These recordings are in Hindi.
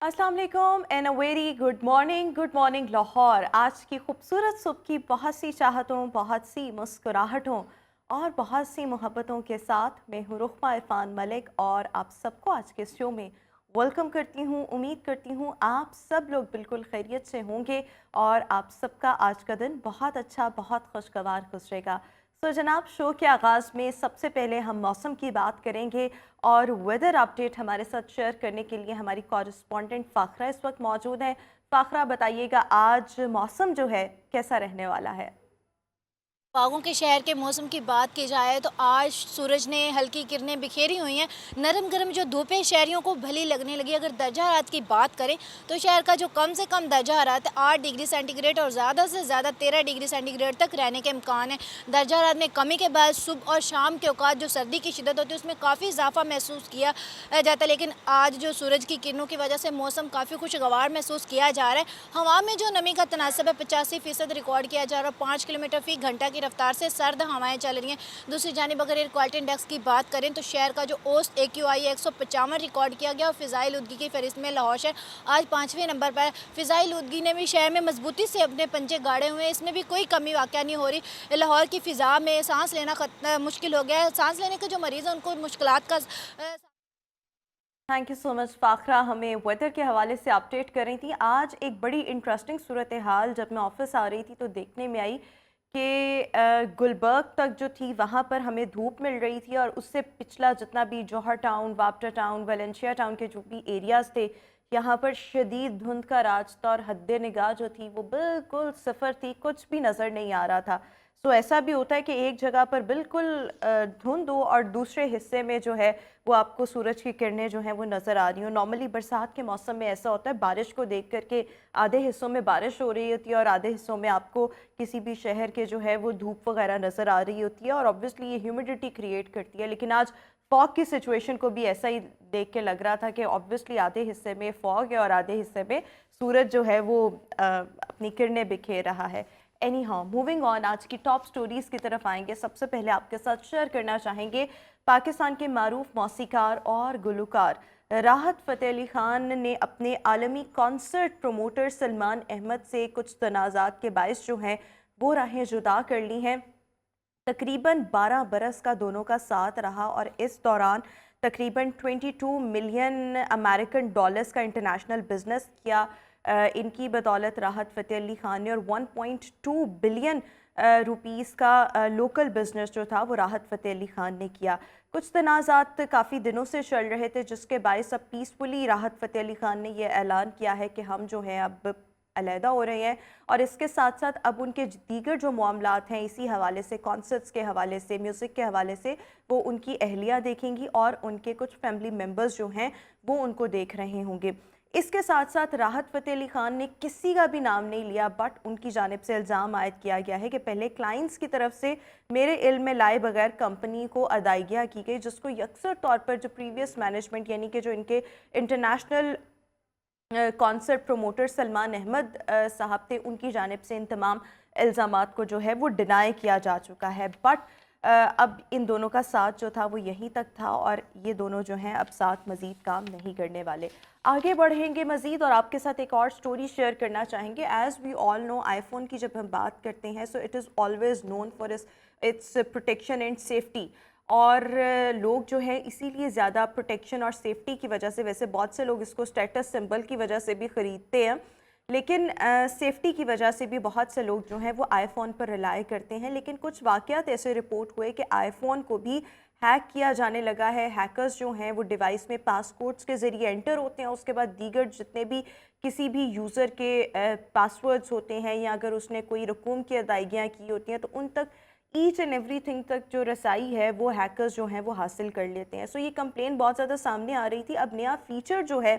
अस्सलाम वालेकुम and a very good morning Lahore. आज की खूबसूरत सुबह की बहुत सी चाहतों, बहुत सी मुस्कुराहटों और बहुत सी मोहब्बतों के साथ मैं हूँ रुखमा इरफान मलिक और आप सबको आज के शो में वेलकम करती हूँ। उम्मीद करती हूँ आप सब लोग बिल्कुल खैरियत से होंगे और आप सबका आज का दिन बहुत अच्छा, बहुत खुशगवार गुजरेगा। तो जनाब, शो के आगाज़ में सबसे पहले हम मौसम की बात करेंगे और वेदर अपडेट हमारे साथ शेयर करने के लिए हमारी कॉरेस्पॉन्डेंट फ़ाखरा इस वक्त मौजूद है। फ़ाखरा, बताइएगा आज मौसम जो है कैसा रहने वाला है? बागों के शहर के मौसम की बात की जाए तो आज सूरज ने हल्की किरणें बिखेरी हुई हैं। नरम गरम जो धूप है शहरियों को भली लगने लगी। अगर दर्जा हरारत की बात करें तो शहर का जो कम से कम दर्जा हरारत 8 डिग्री सेंटीग्रेड और ज़्यादा से ज़्यादा 13 डिग्री सेंटीग्रेड तक रहने के इम्कान है। दर्जा हरारत में कमी के बाद सुबह और शाम के औकात जो सर्दी की शिदत होती है उसमें काफ़ी इजाफा महसूस किया जाता है। लेकिन आज जो सूरज की किरणों की वजह से मौसम काफ़ी खुशगवार महसूस किया जा रहा है। हवा में जो नमी का तनासब है 85% रिकॉर्ड किया जा रहा है। 5 किलोमीटर फी घंटा की रफ्तार से सर्द हवाएं चल रही हैं। दूसरी जानिब अगर एयर क्वालिटी इंडेक्स की बात करें तो शहर का जो औसत AQI 155 रिकॉर्ड किया गया और फ़िज़ाई आलूदगी की फहरिस्त में लाहौर शहर आज 5वें नंबर पर है। फ़िज़ाई आलूदगी ने भी शहर में मजबूती से अपने पंजे गाड़े हुए हैं। इसमें भी कोई कमी वाक़या नहीं हो रही। लाहौर की फ़िज़ा में सांस लेना मुश्किल हो गया है। सांस लेने के जो मरीज़ हैं उनको मुश्किलात का थैंक यू सो मच फ़ाखरा, हमें वेदर के हवाले से अपडेट कर रही थी। आज एक बड़ी इंटरेस्टिंग सूरत हाल जब मैं ऑफिस आ रही थी तो देखने में आई कि गुलबर्ग तक जो थी वहाँ पर हमें धूप मिल रही थी और उससे पिछला जितना भी जौहर टाउन, वापटा टाउन, वेलेंशिया टाउन के जो भी एरियाज़ थे, यहाँ पर शदीद धुंध का राज था और हद निगाह जो थी वो बिल्कुल सिफर थी, कुछ भी नज़र नहीं आ रहा था। सो ऐसा भी होता है कि एक जगह पर बिल्कुल धुंध हो और दूसरे हिस्से में जो है वो आपको सूरज की किरणें जो हैं वो नज़र आ रही हो। नॉर्मली बरसात के मौसम में ऐसा होता है, बारिश को देख करके आधे हिस्सों में बारिश हो रही होती है और आधे हिस्सों में आपको किसी भी शहर के जो है वो धूप वगैरह नज़र आ रही होती है और ऑब्वियसली ये ह्यूमिडिटी क्रिएट करती है। लेकिन आज फॉग की सिचुएशन को भी ऐसा ही देख के लग रहा था कि ऑब्वियसली आधे हिस्से में फॉग है और आधे हिस्से में सूरज जो है वो अपनी किरणें बिखेर रहा है। एनी हाउ, मूविंग ऑन, आज की टॉप स्टोरीज की तरफ आएंगे। सबसे पहले आपके साथ शेयर करना चाहेंगे पाकिस्तान के मारूफ मौसीकार और गुलकार राहत फ़तेह अली खान ने अपने आलमी कॉन्सर्ट प्रमोटर सलमान अहमद से कुछ तनाज़ात के बायस जो हैं वो राहें जुदा कर ली हैं। तकरीबन 12 बरस का दोनों का साथ रहा और इस दौरान तकरीबन 22 मिलियन अमेरिकन डॉलर्स का इंटरनेशनल बिजनेस किया। इनकी बदौलत राहत फ़तेह अली खान ने और 1.2 बिलियन रुपीस का लोकल बिजनेस जो था वो राहत फ़तेह अली खान ने किया। कुछ तनाज़ात काफ़ी दिनों से चल रहे थे जिसके बायस अब पीसफुली राहत फ़तेह अली खान ने यह ऐलान किया है कि हम जो हैं अब अलहदा हो रहे हैं और इसके साथ साथ अब उनके दीगर जो मामलात हैं इसी हवाले से, कॉन्सर्ट्स के हवाले से, म्यूज़िक के हवाले से, वो उनकी अहलिया देखेंगी और उनके कुछ फैमिली मेम्बर्स जो हैं वो उनको देख रहे होंगे। इसके साथ साथ राहत फ़तेह अली खान ने किसी का भी नाम नहीं लिया, बट उनकी जानिब से इल्ज़ाम आयद किया गया है कि पहले क्लाइंट्स की तरफ से मेरे इल्म में लाए बगैर कंपनी को अदायगियाँ की गई, जिसको यकसर तौर पर जो प्रीवियस मैनेजमेंट यानी कि जो इनके international concert promoter Salman Ahmed साहब थे, उनकी जानिब से इन तमाम इल्ज़ामात को जो है वो डिनाई किया जा चुका है। बट अब इन दोनों का साथ जो था वो यहीं तक था और ये दोनों जो हैं अब साथ मज़ीद काम नहीं करने वाले। आगे बढ़ेंगे मज़ीद और आपके साथ एक और स्टोरी शेयर करना चाहेंगे। As we all know, iPhone की जब हम बात करते हैं so it is always known for its protection and safety और लोग जो है इसीलिए ज़्यादा प्रोटेक्शन और सेफ्टी की वजह से, वैसे बहुत से लोग इसको स्टेटस सिंबल की वजह से भी ख़रीदते हैं, लेकिन सेफ्टी की वजह से भी बहुत से लोग जो हैं वो आईफोन पर रिलाई करते हैं। लेकिन कुछ वाक़यात ऐसे रिपोर्ट हुए कि आईफोन को भी हैक किया जाने लगा है। हैकर्स जो हैं वो डिवाइस में पासकोड्स के ज़रिए एंटर होते हैं, उसके बाद दीगर जितने भी किसी भी यूज़र के पासवर्ड्स होते हैं या अगर उसने कोई रकूम की अदायगियाँ की होती हैं तो उन तक ईच एंड एवरीथिंग तक जो रसाई है वो हैकर्स जो हैं वो हासिल कर लेते हैं। सो ये कंप्लेन बहुत ज़्यादा सामने आ रही थी। अब नया फ़ीचर जो है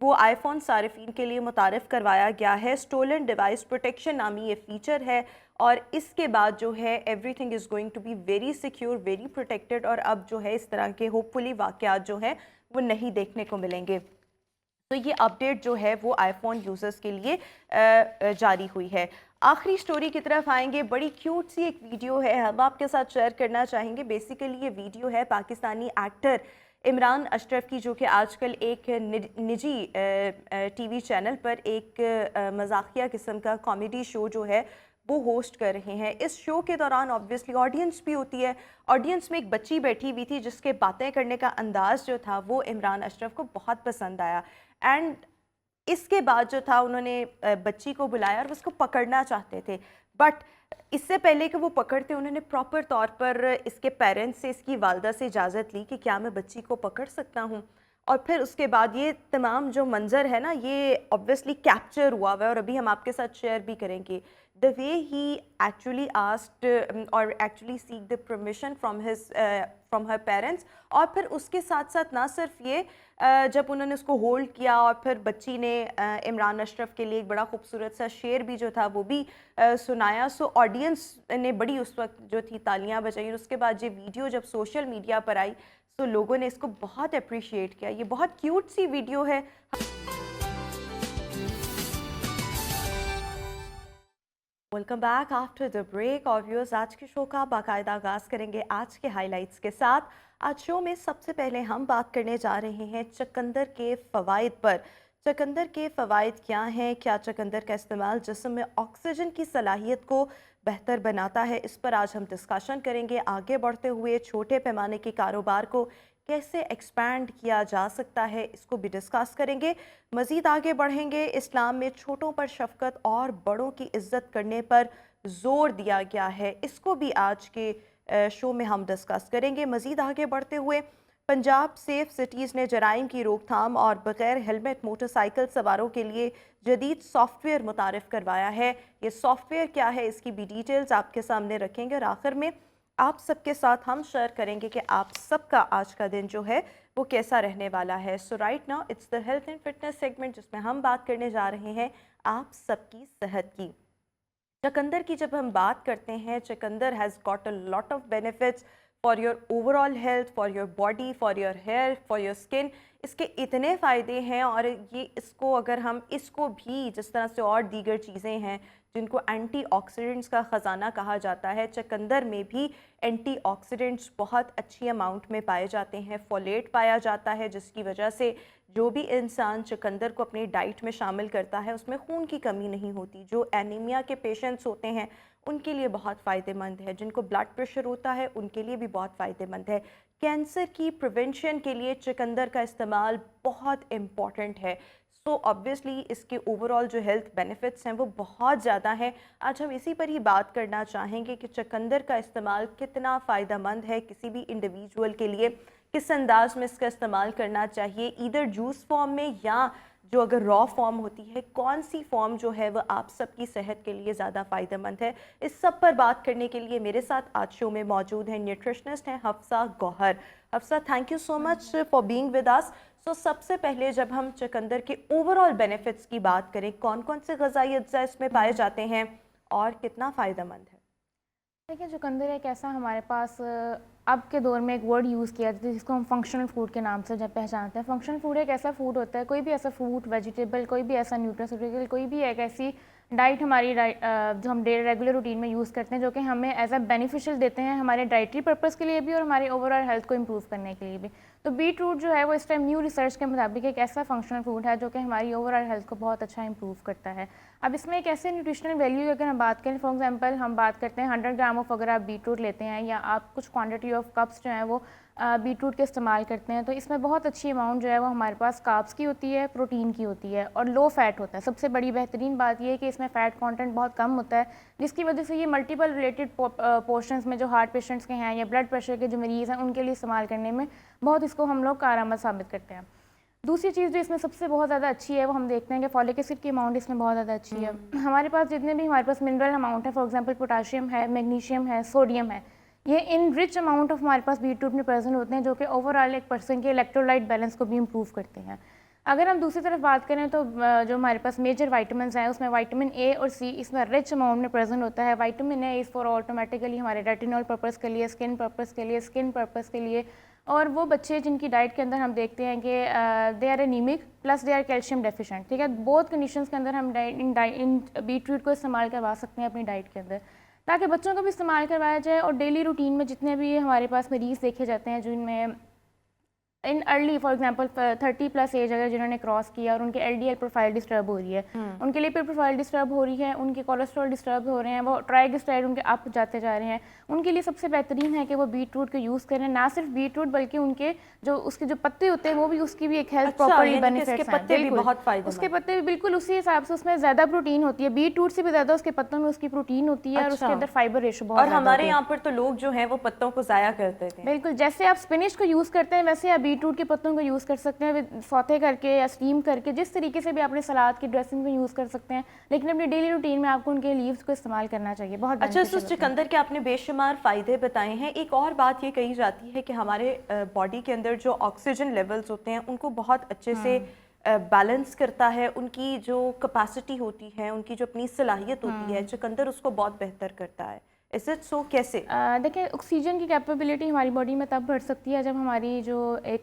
वो आईफोन सारिफिन के लिए मुतारिफ़ करवाया गया है। स्टोलन डिवाइस प्रोटेक्शन नामी ये फ़ीचर है और इसके बाद जो है everything is going to be very secure, very protected और अब जो है इस तरह के होपफुली वाक़यात जो हैं वो नहीं देखने को मिलेंगे। तो ये अपडेट जो है वो आईफोन यूज़र्स के लिए जारी हुई है। आखिरी स्टोरी की तरफ आएंगे। बड़ी क्यूट सी एक वीडियो है, हम आपके साथ शेयर करना चाहेंगे। बेसिकली ये वीडियो है पाकिस्तानी एक्टर इमरान अशरफ की, जो कि आजकल एक निजी टीवी चैनल पर एक मजाकिया किस्म का कॉमेडी शो जो है वो होस्ट कर रहे हैं। इस शो के दौरान ऑब्वियसली ऑडियंस भी होती है। ऑडियंस में एक बच्ची बैठी हुई थी जिसके बातें करने का अंदाज़ जो था वो इमरान अशरफ को बहुत पसंद आया। एंड इसके बाद जो था उन्होंने बच्ची को बुलाया और उसको पकड़ना चाहते थे, बट इससे पहले कि वो पकड़ते उन्होंने प्रॉपर तौर पर इसके पेरेंट्स से, इसकी वालदा से इजाज़त ली कि क्या मैं बच्ची को पकड़ सकता हूँ। और फिर उसके बाद ये तमाम जो मंज़र है ना, ये ऑब्वियसली कैप्चर हुआ हुआ है और अभी हम आपके साथ शेयर भी करेंगे। The way he actually asked और actually seek the permission from her parents, और फिर उसके साथ साथ ना सिर्फ ये, जब उन्होंने उसको होल्ड किया और फिर बच्ची ने इमरान अशरफ के लिए एक बड़ा खूबसूरत सा शेर भी जो था वो भी सुनाया। सो ऑडियंस ने बड़ी उस वक्त जो थी तालियां बजाई। और उसके बाद ये वीडियो जब सोशल मीडिया पर आई तो लोगों ने इसको बहुत अप्रिशिएट किया। ये बहुत क्यूट सी वीडियो है। Welcome back after the break. और व्यूअर्स, आज के शो का बाकायदा आगाज़ करेंगे आज के हाइलाइट्स के साथ। आज शो में सबसे पहले हम बात करने जा रहे हैं चकंदर के फ़वाइद पर। चकंदर के फ़वाइद क्या हैं, क्या चकंदर का इस्तेमाल जिस्म में ऑक्सीजन की सलाहियत को बेहतर बनाता है, इस पर आज हम डिस्कशन करेंगे। आगे बढ़ते हुए छोटे पैमाने के कारोबार को कैसे एक्सपैंड किया जा सकता है, इसको भी डिस्कस करेंगे। मज़ीद आगे बढ़ेंगे। इस्लाम में छोटों पर शफ़क़त और बड़ों की इज़्ज़त करने पर ज़ोर दिया गया है, इसको भी आज के शो में हम डिस्कस करेंगे। मज़ीद आगे बढ़ते हुए पंजाब सेफ सिटीज़ ने जराइम की रोकथाम और बग़ैर हेलमेट मोटरसाइकिल सवारों के लिए जदीद सॉफ्टवेयर मुतारिफ़ करवाया है। ये सॉफ्टवेयर क्या है, इसकी भी डिटेल्स आपके सामने रखेंगे। और आखिर में आप सबके साथ हम शेयर करेंगे कि आप सबका आज का दिन जो है वो कैसा रहने वाला है। So right now it's the health and fitness segment, जिसमें हम बात करने जा रहे हैं आप सबकी सेहत की। चकंदर की जब हम बात करते हैं, chukandar has got a lot of benefits for your overall health, for your body, for your hair, for your skin. इसके इतने फ़ायदे हैं और ये इसको अगर हम इसको भी जिस तरह से और दीगर चीज़ें हैं जिनको एंटीऑक्सीडेंट्स का ख़जाना कहा जाता है, चकंदर में भी एंटीऑक्सीडेंट्स बहुत अच्छी अमाउंट में पाए जाते हैं। फोलेट पाया जाता है, जिसकी वजह से जो भी इंसान चकंदर को अपनी डाइट में शामिल करता है उसमें खून की कमी नहीं होती। जो एनीमिया के पेशेंट्स होते हैं उनके लिए बहुत फ़ायदेमंद है, जिनको ब्लड प्रेशर होता है उनके लिए भी बहुत फ़ायदेमंद है। कैंसर की प्रिवेंशन के लिए चकंदर का इस्तेमाल बहुत इम्पॉर्टेंट है। सो ऑब्वियसली इसके ओवरऑल जो हेल्थ बेनिफिट्स हैं वो बहुत ज़्यादा हैं। आज हम इसी पर ही बात करना चाहेंगे कि चकंदर का इस्तेमाल कितना फ़ायदेमंद है किसी भी इंडिविजुअल के लिए, किस अंदाज में इसका इस्तेमाल करना चाहिए, ईदर जूस फॉर्म में या जो अगर रॉ फॉर्म होती है, कौन सी फॉर्म जो है वह आप सबकी सेहत के लिए ज़्यादा फ़ायदेमंद है। इस सब पर बात करने के लिए मेरे साथ आज शो में मौजूद हैं न्यूट्रिशनिस्ट हैं Hafsa Gauhar. Hafsa, thank you so much for being with us. So सबसे पहले जब हम चकंदर के ओवरऑल बेनिफिट्स की बात करें, कौन कौन से ग़िज़ाई अज्जा इसमें पाए जाते हैं और कितना फ़ायदेमंद है? देखिए, चुकंदर एक ऐसा हमारे पास अब के दौर में एक वर्ड यूज़ किया जाता है जिसको हम फंक्शनल फूड के नाम से जब पहचानते हैं। फंक्शनल फूड एक ऐसा फूड होता है, कोई भी ऐसा फ्रूट, वेजिटेबल, कोई भी ऐसा न्यूट्रास्यूटिकल, कोई भी एक ऐसी डाइट हमारी जो हम डेली रेगुलर रूटीन में यूज़ करते हैं जो कि हमें एज अ बेनिफिशियल देते हैं हमारे डाइटरी पर्पज़ के लिए भी और हमारे ओवरऑल हेल्थ को इम्प्रूव करने के लिए भी। तो बीट रूट जो है वो इस टाइम न्यू रिसर्च के मुताबिक एक ऐसा फंक्शनल फूड है जो कि हमारी ओवरऑल हेल्थ को बहुत अच्छा इंप्रूव करता है। अब इसमें एक ऐसे न्यूट्रिशनल वैल्यू अगर हम बात करें, फॉर एग्जांपल हम बात करते हैं 100 ग्राम ऑफ अगर आप बीट रूट लेते हैं या आप कुछ क्वांटिटी ऑफ कप्स जो हैं वो बीट रूट के इस्तेमाल करते हैं, तो इसमें बहुत अच्छी अमाउंट जो है वो हमारे पास कार्ब्स की होती है, प्रोटीन की होती है और लो फैट होता है। सबसे बड़ी बेहतरीन बात यह है कि इसमें फ़ैट कंटेंट बहुत कम होता है, जिसकी वजह से ये मल्टीपल रिलेटेड पोर्शंस में जो हार्ट पेशेंट्स के हैं या ब्लड प्रेशर के जो मरीज़ हैं उनके लिए इस्तेमाल करने में बहुत इसको हम लोग कारआमद साबित करते हैं। दूसरी चीज़ जो इसमें सबसे बहुत ज़्यादा अच्छी है वो हम देखते हैं कि फॉलिक एसिड की अमाउंट इसमें बहुत ज़्यादा अच्छी है। हमारे पास जितने भी हमारे पास मिनरल अमाउंट है, फॉर एग्जांपल पोटाशियम है, मैग्नीशियम है, सोडियम है, ये इन रिच अमाउंट ऑफ हमारे पास बीट रूट में प्रेजेंट होते हैं जो कि ओवरऑल एक पर्सन के इलेक्ट्रोलाइट बैलेंस को भी इम्प्रूव करते हैं। अगर हम दूसरी तरफ बात करें तो जो हमारे पास मेजर वाइटामिन हैं उसमें विटामिन ए और सी इसमें रिच अमाउंट में प्रेजेंट होता है। Vitamin A is for automatically हमारे रेटिनॉल पर्पज़ के लिए, स्किन पर्पज़ के लिए, स्किन पर्पज़ के लिए। और वो बच्चे जिनकी डाइट के अंदर हम देखते हैं कि they are anaemic plus they are calcium deficient, ठीक है, बहुत कंडीशंस के अंदर हम इन बीट रूट को इस्तेमाल करवा सकते हैं अपनी डाइट के अंदर, ताकि बच्चों को भी इस्तेमाल करवाया जाए। और डेली रूटीन में जितने भी हमारे पास मरीज़ देखे जाते हैं जिनमें in early for example 30+ age अगर जिन्होंने क्रॉस किया और उनके एलडीएल प्रोफाइल डिस्टर्ब हो रही है, उनके लिपिड प्रोफाइल डिस्टर्ब हो रही है, उनके कोलेस्ट्रॉल डिस्टर्ब हो रहे हैं, वो ट्राइग्लिसराइड उनके अप जाते जा रहे हैं, उनके लिए सबसे बेहतरीन है कि वो बीट रूट को यूज़ करें। ना सिर्फ बीट रूट बल्कि उनके उसके जो पत्ते होते हैं वो भी, उसकी भी एक हेल्थ प्रॉपर्ली बेनिफिट्स हैं। पत्ते भी बहुत फायदेमंद, उसके पत्ते भी बिल्कुल उसी हिसाब से, उसमें ज़्यादा प्रोटीन होती है, बीट रूट से भी ज़्यादा उसके पत्तों में उसकी प्रोटीन होती है और उसके अंदर फाइबर रेशो बहुत। और हमारे यहाँ पर तो लोग जो हैं वो पत्तों को ज़ाया करते थे। बिल्कुल, जैसे आप स्पिनिच को यूज़ करते हैं वैसे आप बीट रूट के पत्तों को यूज़ कर सकते हैं, सौते करके या स्टीम करके, जिस तरीके से भी अपने सलाद की ड्रेसिंग में यूज़ कर सकते हैं, लेकिन अपनी डेली रूटीन में आपको उनके लीव्स को इस्तेमाल करना चाहिए। बहुत अच्छा, उस चुकंदर के आपने बेशुमार फ़ायदे बताए हैं। एक और बात ये कही जाती है कि हमारे बॉडी के अंदर जो ऑक्सीजन लेवल्स होते हैं उनको बहुत अच्छे से बैलेंस करता है, उनकी जो कैपेसिटी होती है, उनकी जो अपनी सलाहियत होती है, चुकंदर उसको बहुत बेहतर करता है। Is it so? कैसे? देखिए, ऑक्सीजन की कैपेबिलिटी हमारी बॉडी में तब बढ़ सकती है जब हमारी जो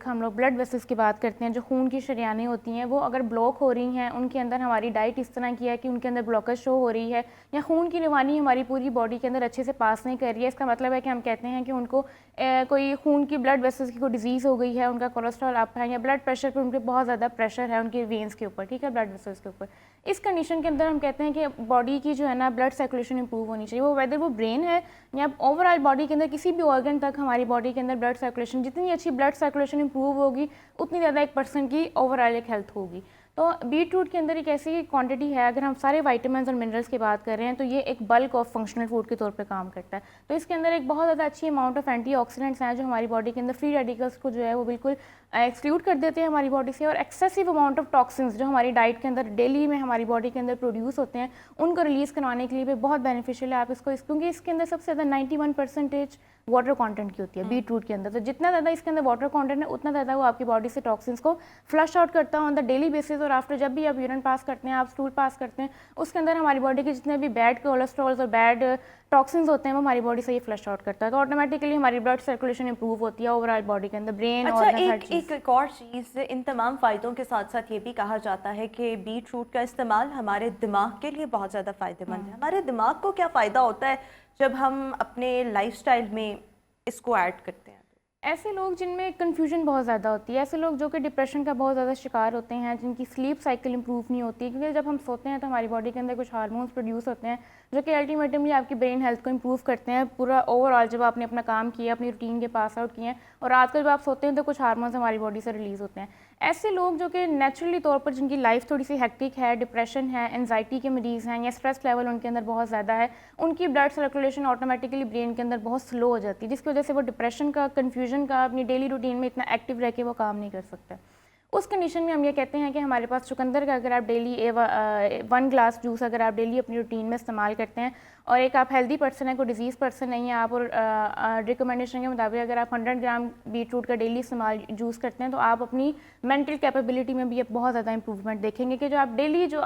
हम लोग ब्लड वेसल्स की बात करते हैं, जो खून की शरियानें होती हैं वो अगर ब्लॉक हो रही हैं, उनके अंदर हमारी डाइट इस तरह की है कि उनके अंदर ब्लॉकेज शो हो रही है, या खून की रवानी हमारी पूरी बॉडी के अंदर अच्छे से पास नहीं कर रही है। इसका मतलब है कि हम कहते हैं कि उनको कोई खून की ब्लड वेसल्स की कोई डिजीज़ हो गई है, उनका कोलेस्ट्रॉल अप है, या ब्लड प्रेशर पर उनके बहुत ज़्यादा प्रेशर है उनके वेन्स के ऊपर, ठीक है, ब्लड वेसल्स के ऊपर। इस कंडीशन के अंदर हम कहते हैं कि बॉडी की जो है ना ब्लड सर्कुलेशन इंप्रूव होनी चाहिए, वो वेदर वो ब्रेन है या ओवरऑल बॉडी के अंदर किसी भी ऑर्गन तक हमारी बॉडी के अंदर ब्लड सर्कुलेशन, जितनी अच्छी ब्लड सर्कुलेशन इंप्रूव होगी उतनी ज़्यादा एक पर्सन की ओवरऑल एक हेल्थ होगी। तो बीट रूट के अंदर एक ऐसी क्वांटिटी है, अगर हम सारे वाइटामिन और मिनरल्स की बात कर रहे हैं तो ये एक बल्क ऑफ फंक्शनल फूड के तौर पे काम करता है। तो इसके अंदर एक बहुत ज़्यादा अच्छी अमाउंट ऑफ एंटीऑक्सीडेंट्स हैं जो हमारी बॉडी के अंदर फ्री रेडिकल्स को जो है वो बिल्कुल एक्सक्लूड कर देते हैं हमारी बॉडी से, और एक्सेसिव अमाउंट ऑफ टॉक्सिन्स जो हमारी डाइट के अंदर डेली में हमारी बॉडी के अंदर प्रोड्यूस होते हैं उनको रिलीज़ करवाने के लिए भी बहुत बेनिफिशियल है। आप इसको क्योंकि इसके अंदर सबसे ज़्यादा 91% वाटर कंटेंट की होती है बीट रूट के अंदर, तो जितना ज़्यादा इसके अंदर वाटर कंटेंट है उतना ज़्यादा वो आपकी बॉडी से टॉक्सिन्स को फ्लश आउट करता है ऑन द डेली बेसिस। और आफ्टर जब भी आप यूरिन पास करते हैं, आप स्टूल पास करते हैं, उसके अंदर हमारी बॉडी के जितने भी बैड कोलेस्ट्रॉल्स और बैड टॉक्सिन्स होते हैं वो हमारी बॉडी से ये फ्लश आउट करता है, तो ऑटोमेटिकली हमारी ब्लड सर्कुलेशन इंप्रूव होती है ओवरऑल बॉडी के अंदर, ब्रेन। अच्छा, और एक और चीज़, इन तमाम फ़ायदों के साथ साथ ये भी कहा जाता है कि बीट रूट का इस्तेमाल हमारे दिमाग के लिए बहुत ज़्यादा फ़ायदेमंद है। हमारे दिमाग को क्या फ़ायदा होता है जब हम अपने लाइफस्टाइल में इसको ऐड करते हैं? ऐसे लोग जिनमें कन्फ्यूजन बहुत ज़्यादा होती है, ऐसे लोग जो कि डिप्रेशन का बहुत ज़्यादा शिकार होते हैं, जिनकी स्लीप साइकिल इंप्रूव नहीं होती है, क्योंकि जब हम सोते हैं तो हमारी बॉडी के अंदर कुछ हार्मोन्स प्रोड्यूस होते हैं जो कि अल्टीमेटली आपकी ब्रेन हेल्थ को इंप्रूव करते हैं। पूरा ओवरऑल जब आपने अपना काम किया, अपनी रूटीन के पास आउट किए हैं और रात को जब आप सोते हैं तो कुछ हार्मोन्स हमारी बॉडी से रिलीज़ होते हैं। ऐसे लोग जो कि नेचुरली तौर पर जिनकी लाइफ थोड़ी सी हेक्टिक है, डिप्रेशन है, एंजाइटी के मरीज़ हैं या स्ट्रेस लेवल उनके अंदर बहुत ज़्यादा है, उनकी ब्लड सर्कुलेशन ऑटोमेटिकली ब्रेन के अंदर बहुत स्लो हो जाती है, जिसकी वजह से वो डिप्रेशन का, कन्फ्यूजन का, अपनी डेली रूटीन में इतना एक्टिव रह के वो काम नहीं कर सकता। उस कंडीशन में हम ये कहते हैं कि हमारे पास चुकंदर का अगर आप डेली 1 ग्लास जूस अगर आप डेली अपनी रूटीन में इस्तेमाल करते हैं, और एक आप हेल्दी पर्सन है, कोई डिजीज़ पर्सन नहीं है आप, और रिकमेंडेशन के मुताबिक अगर आप 100 ग्राम बीट रूट का डेली इस्तेमाल जूस करते हैं तो आप अपनी मेंटल कैपेबिलिटी में भी बहुत ज़्यादा इंप्रूवमेंट देखेंगे कि जो आप डेली जो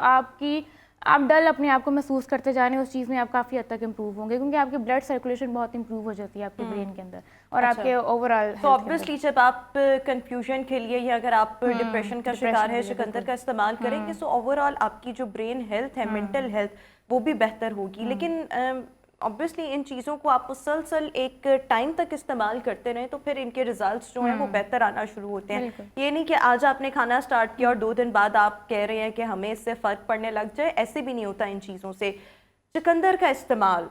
आप डल अपने आप को महसूस करते जा रहे हैं उस चीज़ में आप काफ़ी हद तक इंप्रूव होंगे, क्योंकि आपकी ब्लड सर्कुलेशन बहुत इंप्रूव हो जाती है आपके ब्रेन के अंदर और अच्छा। आपके ओवरऑल। तो ऑब्वियसली जब आप कंफ्यूजन के लिए या अगर आप डिप्रेशन का शिकार है, चुकंदर का इस्तेमाल करेंगे तो ओवरऑल आपकी जो ब्रेन हेल्थ है, मेंटल हेल्थ, वो भी बेहतर होगी। लेकिन ऑब्वियसली इन चीज़ों को आप मुसलसल एक टाइम तक इस्तेमाल करते रहें तो फिर इनके रिजल्ट्स जो हैं वो बेहतर आना शुरू होते हैं। ये नहीं कि आज आपने खाना स्टार्ट किया और 2 दिन बाद आप कह रहे हैं कि हमें इससे फ़र्क पड़ने लग जाए, ऐसे भी नहीं होता इन चीज़ों से। चुकंदर का इस्तेमाल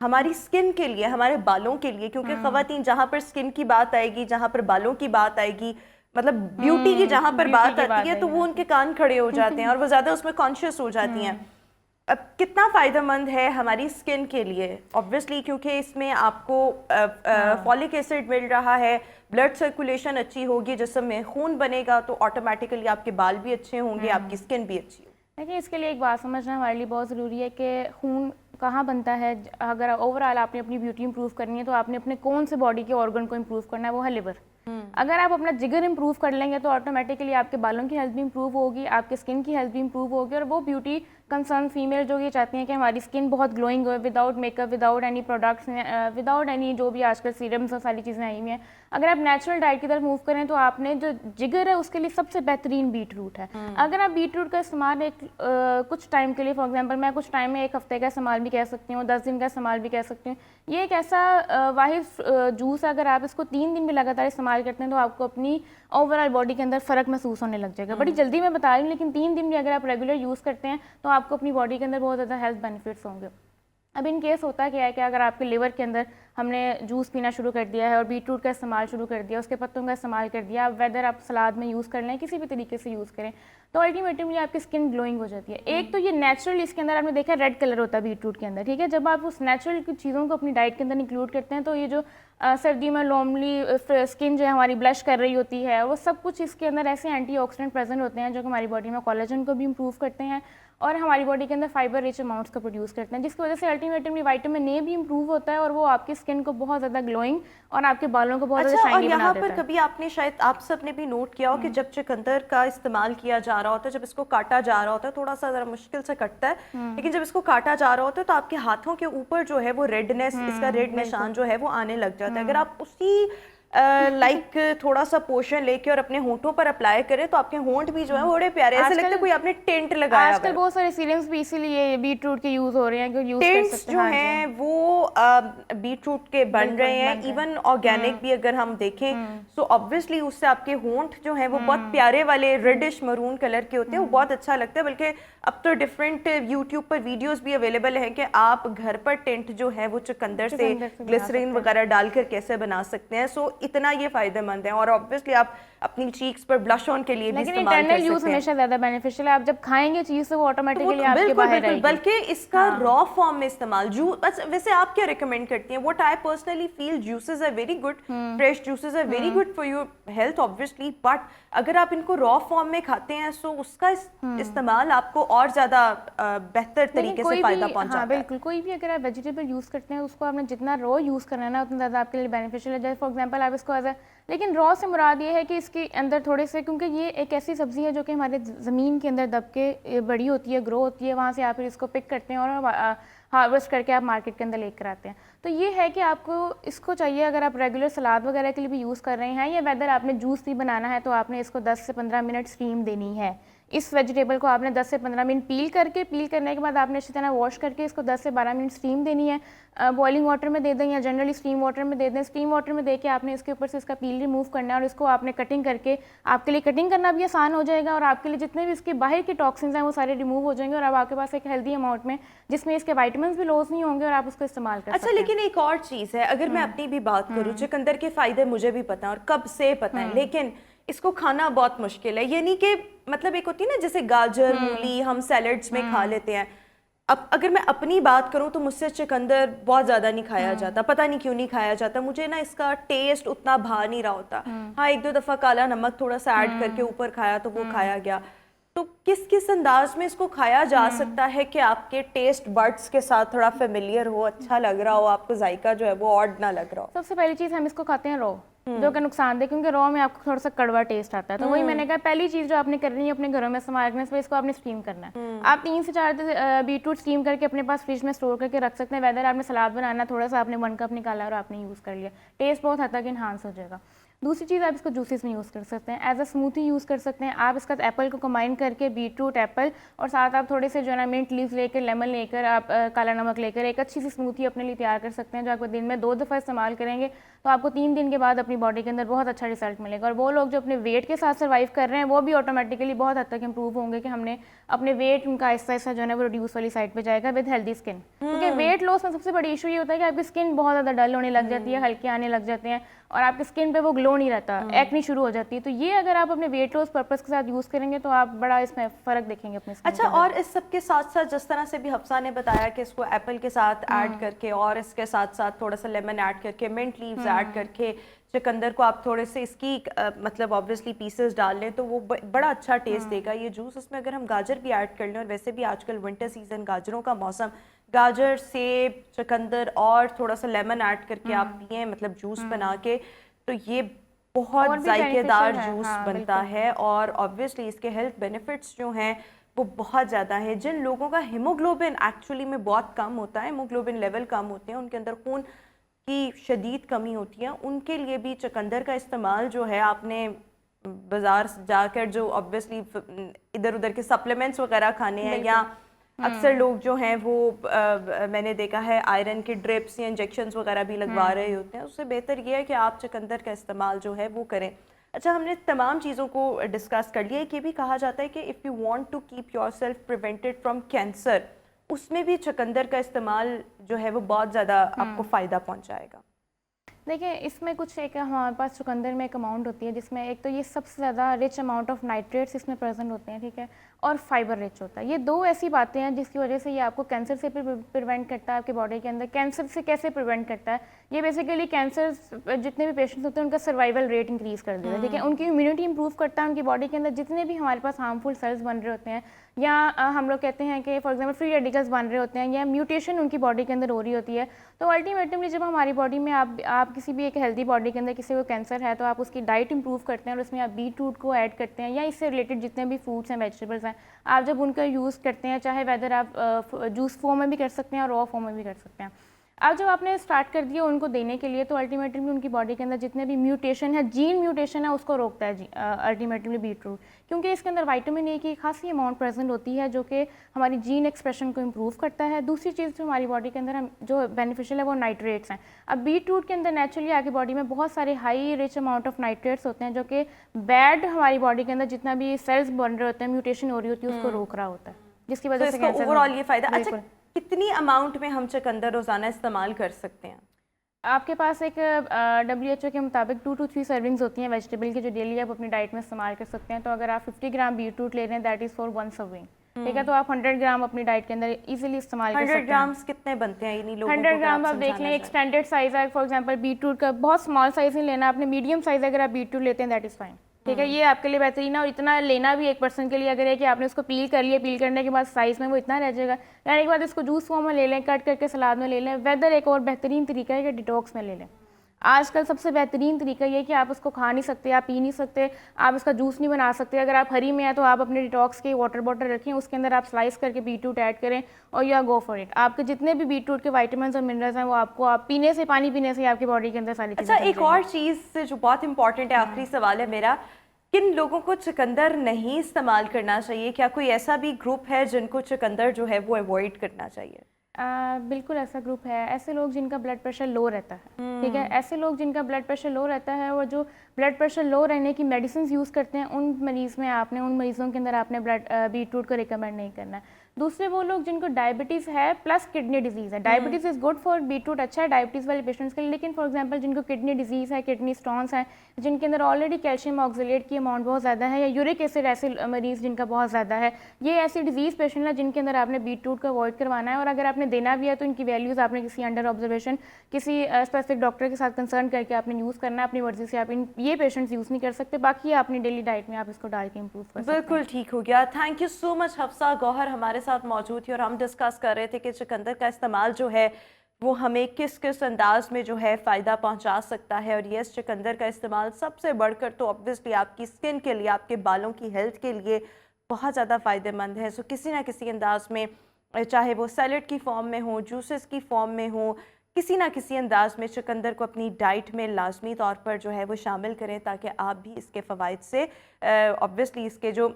हमारी स्किन के लिए, हमारे बालों के लिए, क्योंकि ख़वातीन जहाँ पर स्किन की बात आएगी, जहाँ पर बालों की बात आएगी, मतलब ब्यूटी की जहाँ पर बात आती है तो वो उनके कान खड़े हो जाते हैं और वो ज़्यादा उसमें कॉन्शियस हो जाती हैं। अब कितना फ़ायदेमंद है हमारी स्किन के लिए? ऑब्वियसली क्योंकि इसमें आपको फॉलिक एसिड मिल रहा है, ब्लड सर्कुलेशन अच्छी होगी, जिस्म में खून बनेगा तो ऑटोमेटिकली आपके बाल भी अच्छे होंगे, आपकी स्किन भी अच्छी होगी। देखिए, इसके लिए एक बात समझना हमारे लिए बहुत ज़रूरी है कि खून कहाँ बनता है। अगर ओवरऑल आपने अपनी ब्यूटी इंप्रूव करनी है तो आपने अपने कौन से बॉडी के ऑर्गन को इंप्रूव करना है, वो है लिवर। अगर आप अपना जिगर इंप्रूव कर लेंगे तो ऑटोमेटिकली आपके बालों की हेल्थ भी इंप्रूव होगी, आपके स्किन की हेल्थ भी इंप्रूव होगी, और वो ब्यूटी कंसर्न फीमेल जो ये चाहती हैं कि हमारी स्किन बहुत ग्लोइंग हो, without makeup, without any products, without any जो भी आजकल सीरम्स और सारी चीज़ें आई हुई हैं, अगर आप नेचुरल डाइट की तरफ मूव करें तो आपने जो जिगर है उसके लिए सबसे बेहतरीन बीट रूट है। अगर आप बीट रूट का इस्तेमाल कुछ टाइम के लिए, फॉर एग्जांपल मैं कुछ टाइम में 1 हफ्ते का इस्तेमाल भी कह सकती हूँ, 10 दिन का इस्तेमाल भी कह सकती हूँ, ये एक ऐसा वाहिद जूस है, अगर आप इसको 3 दिन भी लगातार इस्तेमाल करते हैं हैं तो आपको अपनी ओवरऑल बॉडी के अंदर फ़र्क महसूस होने लग जाएगा। बड़ी जल्दी मैं बता रही हूँ, लेकिन 3 दिन भी अगर आप रेगुलर यूज़ करते हैं तो आपको अपनी बॉडी के अंदर बहुत ज़्यादा हेल्थ बेनिफिट्स होंगे। अब इन केस होता क्या है कि अगर आपके लिवर के अंदर हमने जूस पीना शुरू कर दिया है और बीट रूट का इस्तेमाल शुरू कर दिया, उसके पत्तों का इस्तेमाल कर दिया, वेदर आप सलाद में यूज़ कर लें, किसी भी तरीके से यूज़ करें, तो अल्टीमेटली आपकी स्किन ग्लोइंग हो जाती है। एक तो ये नेचुरल, इसके अंदर आपने देखा रेड कलर होता है बीट रूट के अंदर, ठीक है। जब आप उस नेचुरल की चीज़ों को अपनी डाइट के अंदर इंक्लूड करते हैं तो ये जो सर्दी में नॉर्मली स्किन जो है हमारी ब्लश कर रही होती है, वो सब कुछ इसके अंदर ऐसे एंटीऑक्सीडेंट प्रेजेंट होते हैं जो कि हमारी बॉडी में कोलेजन को भी इम्प्रूव करते हैं और हमारी बॉडी के अंदर फाइबर रिच अमाउंट्स को प्रोड्यूस करते हैं, जिसकी वजह से अल्टीमेटली विटामिन ए भी इंप्रूव होता है और वो आपकी स्किन को बहुत ज़्यादा ग्लोइंग और आपके बालों को बहुत ज़्यादा अच्छा, और शाइनी बना यहाँ देता पर है। कभी आपने शायद आप सब ने भी नोट किया हो कि जब चुकंदर का इस्तेमाल किया जा रहा होता है, जब इसको काटा जा रहा होता है, थोड़ा सा जरा मुश्किल से कटता है, लेकिन जब इसको काटा जा रहा होता है तो आपके हाथों के ऊपर जो है वो रेडनेस, इसका रेड निशान जो है वो आने लग जाता है। अगर आप उसी लाइक थोड़ा सा पोर्शन लेके और अपने होंठों पर अप्लाई करें तो आपके होंठ भी जो है बड़े प्यारे, ऐसे लगता है कोई आपने टेंट लगाया। आजकल बहुत सारे सीरम्स भी इसीलिए बीट रूट के यूज हो रहे हैं, क्योंकि यूज कर टेंट्स सकते जो हैं। हैं वो बीट रूट के बन रहे हैं, इवन ऑर्गेनिक भी अगर हम देखें तो ऑब्वियसली उससे आपके होंठ जो हैं वो बहुत प्यारे वाले रेडिश मरून कलर के होते हैं, वो बहुत अच्छा लगता है। बल्कि अब तो डिफरेंट यूट्यूब पर वीडियोस भी अवेलेबल हैं कि आप घर पर टेंट जो है वो चुकंदर से ग्लिसरीन वगैरह डालकर कैसे बना सकते हैं। सो इतना ये फायदेमंद है और ऑब्वियसली आप अपनी चीक्स पर ब्लश ऑन के लिए भी लेकिन इस्तेमाल कर इंटरनल यूज सकते हैं। हमेशा ज्यादा बेनिफिशियल है। आप जब खाएंगे चीज तो वो ऑटोमेटिकली आपके बिल्कुल बाहर बिल्कुल, आएगी। बल्कि इसका रॉ फॉर्म में इस्तेमाल जूस। वैसे आप क्या रिकमेंड करती हैं? What I personally feel juices are very good, fresh juices are very good for your health obviously, but अगर आप इनको रॉ फॉर्म में खाते हैं तो उसका इस्तेमाल आपको और ज्यादा बेहतर तरीके से फायदा पहुंचाता है। बिल्कुल, कोई भी अगर आप वेजिटेबल यूज करते हैं उसको आपने जितना रॉ यूज करना है ना उतना ज्यादा आपके लिए बेनिफिशियल है। जैसे फॉर एग्जांपल आप इसको लेकिन रॉ से मुराद ये है कि इसके अंदर थोड़े से, क्योंकि ये एक ऐसी सब्जी है जो कि हमारे ज़मीन के अंदर दब के बड़ी होती है, ग्रो होती है, वहाँ से आप फिर इसको पिक करते हैं और हार्वेस्ट करके आप मार्केट के अंदर लेकर आते हैं। तो ये है कि आपको इसको चाहिए, अगर आप रेगुलर सलाद वगैरह के लिए भी यूज़ कर रहे हैं या वेदर आपने जूस भी बनाना है तो आपने इसको 10 से 15 मिनट स्टीम देनी है। इस वेजिटेबल को आपने 10 से 15 मिनट पील करने के बाद आपने अच्छी तरह वॉश करके इसको 10 से 12 मिनट स्टीम देनी है। बॉइलिंग वाटर में दे दें या जनरली स्टीम वाटर में दे दें। स्टीम वाटर में देके आपने इसके ऊपर से इसका पील रिमूव करना है और इसको आपने कटिंग करके, आपके लिए कटिंग करना भी आसान हो जाएगा और आपके लिए जितने भी इसके बाहर के टॉक्सिन्स हैं वो सारे रिमूव हो जाएंगे और अब आपके पास एक हेल्दी अमाउंट में जिसमें इसके विटामिन भी लॉस नहीं होंगे और आप उसको इस्तेमाल कर सकते हैं। लेकिन एक और चीज़ है, अगर मैं अपनी भी बात करूँ, चुकंदर के फायदे मुझे भी पता है और कब से पता है, लेकिन इसको खाना बहुत मुश्किल है। ये नहीं कि मतलब एक होती है ना जैसे गाजर मूली हम सैलड्स में खा लेते हैं। अब अगर मैं अपनी बात करूं तो मुझसे चुकंदर बहुत ज़्यादा नहीं खाया जाता, पता नहीं क्यों नहीं खाया जाता। मुझे ना इसका टेस्ट उतना भा नहीं रहा होता। हाँ, एक दो दफ़ा काला नमक थोड़ा सा ऐड करके ऊपर खाया तो वो खाया गया। तो किस किस अंदाज में इसको खाया जा सकता है कि आपके टेस्ट बड्स के साथ थोड़ा फेमिलियर हो, अच्छा लग रहा हो, आपको जायका जो है वो ऑड ना लग रहा हो? सबसे पहली चीज़ हम इसको खाते हैं रॉ, जो कि नुकसान दे, क्योंकि रॉ में आपको थोड़ा सा कड़वा टेस्ट आता है। तो वही मैंने कहा, पहली चीज़ जो आपने करनी है अपने घरों में इस्तेमाल करने से इसको आपने स्टीम करना है। आप 3 से 4 बीटरूट स्टीम करके अपने पास फ्रिज में स्टोर करके रख सकते हैं। वेदर आपने सलाद बनाना, थोड़ा सा आपने 1 कप निकाला और आपने यूज़ कर लिया, टेस्ट बहुत हद तक इन्हांस हो जाएगा। दूसरी चीज़, आप इसको जूसेस में यूज़ कर सकते हैं, एज अ स्मूथी यूज़ कर सकते हैं। आप इसका एप्पल को कंबाइन करके, बीटरूट एप्पल और साथ आप थोड़े से जो है ना मिंट लीव्स लेकर, लेमन लेकर, आप काला नमक लेकर एक अच्छी सी स्मूथी अपने लिए तैयार कर सकते हैं, जो आपको दिन में 2 दफ़ा इस्तेमाल करेंगे तो आपको 3 दिन के बाद अपनी बॉडी के अंदर बहुत अच्छा रिजल्ट मिलेगा। और वो लोग जो अपने वेट के साथ सर्वाइव कर रहे हैं वो भी ऑटोमेटिकली बहुत हद तक इंप्रूव होंगे कि हमने अपने वेट उनका आहिस्ता आहिस्ता जो है ना वो रिड्यूस वाली साइड पे जाएगा विद हेल्दी स्किन। क्योंकि वेट लॉस में सबसे बड़ी इशू ये होता है कि आपकी स्किन बहुत ज़्यादा डल होने लग जाती है, हल्के आने लग जाते हैं और आपकी स्किन पे वो ग्लो नहीं रहता, एक्नी शुरू हो जाती है। तो ये अगर आप अपने वेट लॉस पर्पस के साथ यूज़ करेंगे तो आप बड़ा इसमें फ़र्क देखेंगे अपने स्किन। अच्छा, और इस सब के साथ साथ जिस तरह से भी हफ्सा ने बताया कि इसको एप्पल के साथ ऐड करके और इसके साथ साथ थोड़ा सा लेमन ऐड करके, मिंट लीव्स ऐड करके, चुकंदर को आप थोड़े से इसकी मतलब ऑब्वियसली पीसेस डाल लें तो वो बड़ा अच्छा टेस्ट देगा ये जूस। इसमें अगर हम गाजर भी ऐड कर लें, और वैसे भी आजकल विंटर सीजन, गाजरों का मौसम, गाजर, सेब, चुकंदर और थोड़ा सा लेमन ऐड करके आप पिए मतलब जूस बना के, तो ये बहुत जायकेदार जूस बनता है। और ऑब्वियसली इसके हेल्थ बेनिफिट्स जो हैं वो बहुत ज़्यादा है। जिन लोगों का हीमोग्लोबिन एक्चुअली में बहुत कम होता है, हीमोग्लोबिन लेवल कम होते हैं, उनके अंदर खून की शदीद कमी होती है, उनके लिए भी चुकंदर का इस्तेमाल जो है, आपने बाज़ार जाकर जो ऑब्वियसली इधर उधर के सप्लीमेंट्स वगैरह खाने हैं या अक्सर लोग जो हैं वो मैंने देखा है आयरन के ड्रिप्स या इंजेक्शंस वगैरह भी लगवा रहे होते हैं। उससे बेहतर ये है कि आप चुकंदर का इस्तेमाल जो है वो करें। अच्छा, हमने तमाम चीज़ों को डिस्कस कर लिया। ये भी कहा जाता है कि if you want to keep yourself prevented from cancer, उसमें भी चुकंदर का इस्तेमाल जो है वो बहुत ज़्यादा आपको फ़ायदा पहुंचाएगा। देखिए, इसमें कुछ एक हमारे पास चुकंदर में एक अमाउंट होती है जिसमें एक तो ये सबसे ज़्यादा रिच अमाउंट ऑफ नाइट्रेट्स इसमें प्रेजेंट होते हैं, ठीक है, और फाइबर रिच होता है। ये दो ऐसी बातें हैं जिसकी वजह से ये आपको कैंसर से प्रिवेंट करता है। आपके बॉडी के अंदर कैंसर से कैसे प्रिवेंट करता है, ये बेसिकली कैंसर जितने भी पेशेंट्स होते हैं उनका सर्वाइवल रेट इंक्रीज़ कर देता है, ठीक है, उनकी इम्यूनिटी इंप्रूव करता है। उनकी बॉडी के अंदर जितने भी हमारे पास हार्मफुल सेल्स बन रहे होते हैं या हम लोग कहते हैं कि फॉर एग्जांपल फ्री रेडिकल्स बन रहे होते हैं या म्यूटेशन उनकी बॉडी के अंदर हो रही होती है, तो अल्टीमेटली जब हमारी बॉडी में आप किसी भी एक हेल्दी बॉडी के अंदर किसी को कैंसर है तो आप उसकी डाइट इंप्रूव करते हैं और उसमें आप बीट रूट को ऐड करते हैं या इससे रिलेटेड जितने भी फ्रूट्स हैं, वेजिटेबल्स हैं, आप जब उनका यूज़ करते हैं, चाहे वेदर आप जूस फॉर्म में भी कर सकते हैं और रॉ फॉर्म में भी कर सकते हैं। अब जब आपने स्टार्ट कर दिया उनको देने के लिए, तो अल्टीमेटली उनकी बॉडी के अंदर जितने भी म्यूटेशन है, जीन म्यूटेशन है, उसको रोकता है अल्टीमेटली बीटरूट, क्योंकि इसके अंदर विटामिन ए की खासी अमाउंट प्रेजेंट होती है जो कि हमारी जीन एक्सप्रेशन को इम्प्रूव करता है। दूसरी चीज़ जो हमारी बॉडी के अंदर जो बेनिफिशियल है वो नाइट्रेट्स हैं। अब बीटरूट के अंदर नेचुरली आपकी बॉडी में बहुत सारे high rich amount of nitrates होते हैं जो कि बैड हमारी बॉडी के अंदर जितना भी सेल्स बन रहे होते हैं, म्यूटेशन हो रही होती है, उसको रोक रहा होता है, जिसकी वजह से कैंसर ओवरऑल ये फ़ायदा। अच्छा, कितनी अमाउंट में हम चुकंदर रोज़ाना इस्तेमाल कर सकते हैं? आपके पास एक WHO के मुताबिक 2 to 3 सर्विंग्स होती हैं वेजिटेबल की जो डेली आप अपनी डाइट में इस्तेमाल कर सकते हैं। तो अगर आप 50 ग्राम बीट रूट ले रहे हैं दैट इज़ फॉर 1 सर्विंग, ठीक है, तो आप 100 ग्राम अपनी डाइट के अंदर इजीली इस्तेमाल कर सकते हैं। 100 ग्राम्स कितने बनते हैं? यानी लोगों को 100 ग्राम आप देख लें, एक स्टैंडर्ड साइज़ है फॉर एग्जांपल बीट रूट का, बहुत स्मॉल साइज़ नहीं लेना आपने, मीडियम साइज़ अगर आप बीट रूट लेते हैं दैट इज़ फाइन, ठीक है, ये आपके लिए बेहतरीन है। और इतना लेना भी एक पर्सन के लिए अगर है कि आपने उसको पील कर लिया, पील करने के बाद साइज़ में वो इतना रह जाएगा, लेने के बाद इसको जूस फॉर्म में ले लें, कट करके सलाद में ले लें। वेदर एक और बेहतरीन तरीका है कि डिटॉक्स में ले लें। आजकल सबसे बेहतरीन तरीका ये है कि आप उसको खा नहीं सकते, आप पी नहीं सकते, आप इसका जूस नहीं बना सकते, अगर आप हरी में हैं तो आप अपने डिटॉक्स की वाटर बॉटल रखें, उसके अंदर आप स्लाइस करके बीटरूट ऐड करें और या गो फॉर इट। आपके जितने भी बीटरूट के विटामिन्स और मिनरल्स हैं वो आपको आप पीने से, पानी पीने से आपकी बॉडी के अंदर सारी चीज़ें। अच्छा, एक और चीज़ जो बहुत इंपॉर्टेंट है, आखिरी सवाल है मेरा, किन लोगों को चुकंदर नहीं इस्तेमाल करना चाहिए? क्या कोई ऐसा भी ग्रुप है जिनको चुकंदर जो है वो अवॉइड करना चाहिए? बिल्कुल ऐसा ग्रुप है, ऐसे लोग जिनका ब्लड प्रेशर लो रहता है, ठीक है, ऐसे लोग जिनका ब्लड प्रेशर लो रहता है और जो ब्लड प्रेशर लो रहने की मेडिसिन यूज़ करते हैं, उन मरीज़ों के अंदर आपने बीटरूट को रिकमेंड नहीं करना है। दूसरे वो लोग जिनको डायबिटीज़ है प्लस किडनी डिजीज़ है, diabetes is good for beetroot, अच्छा है डायबिटीज़ वाले पेशेंट्स के लिए, लेकिन फॉर एग्जांपल जिनको किडनी डिजीज़ है, किडनी स्टोन्स हैं, जिनके अंदर ऑलरेडी कैल्शियम ऑक्सलेट की अमाउंट बहुत ज़्यादा है, या यूरिक एसिड ऐसे मरीज़ जिनका बहुत ज़्यादा है, ये ऐसी डिजीज़ पेशेंट है जिनके अंदर आपने बीटरूट को अवॉइड करवाना है। और अगर आपने देना भी है तो इनकी वैल्यूज़ आपने किसी अंडर ऑब्जर्वेशन किसी स्पेसिफिक डॉक्टर के साथ कंसर्न करके आपने यूज़ करना है, अपनी मर्जी से आप ये पेशेंट्स यूज़ नहीं कर सकते, बाकी अपनी डेली डाइट में आप इसको डाल के इम्प्रूव कर सकते हैं। बिल्कुल ठीक हो गया। Thank you so much. Hafsa Gauhar हमारे साथ मौजूद थी और हम डिस्कस कर रहे थे कि चुकंदर का इस्तेमाल जो है वो हमें किस किस अंदाज में जो है फ़ायदा पहुंचा सकता है। और यस, चुकंदर का इस्तेमाल सबसे बढ़कर तो ऑब्वियसली आपकी स्किन के लिए, आपके बालों की हेल्थ के लिए बहुत ज़्यादा फ़ायदेमंद है। सो किसी ना किसी अंदाज में, चाहे वो सैलड की फॉर्म में हो, जूसेस की फॉर्म में हो, किसी ना किसी अंदाज में चुकंदर को अपनी डाइट में लाजमी तौर पर जो है वो शामिल करें, ताकि आप भी इसके फ़वाइद से, ऑब्वियसली इसके जो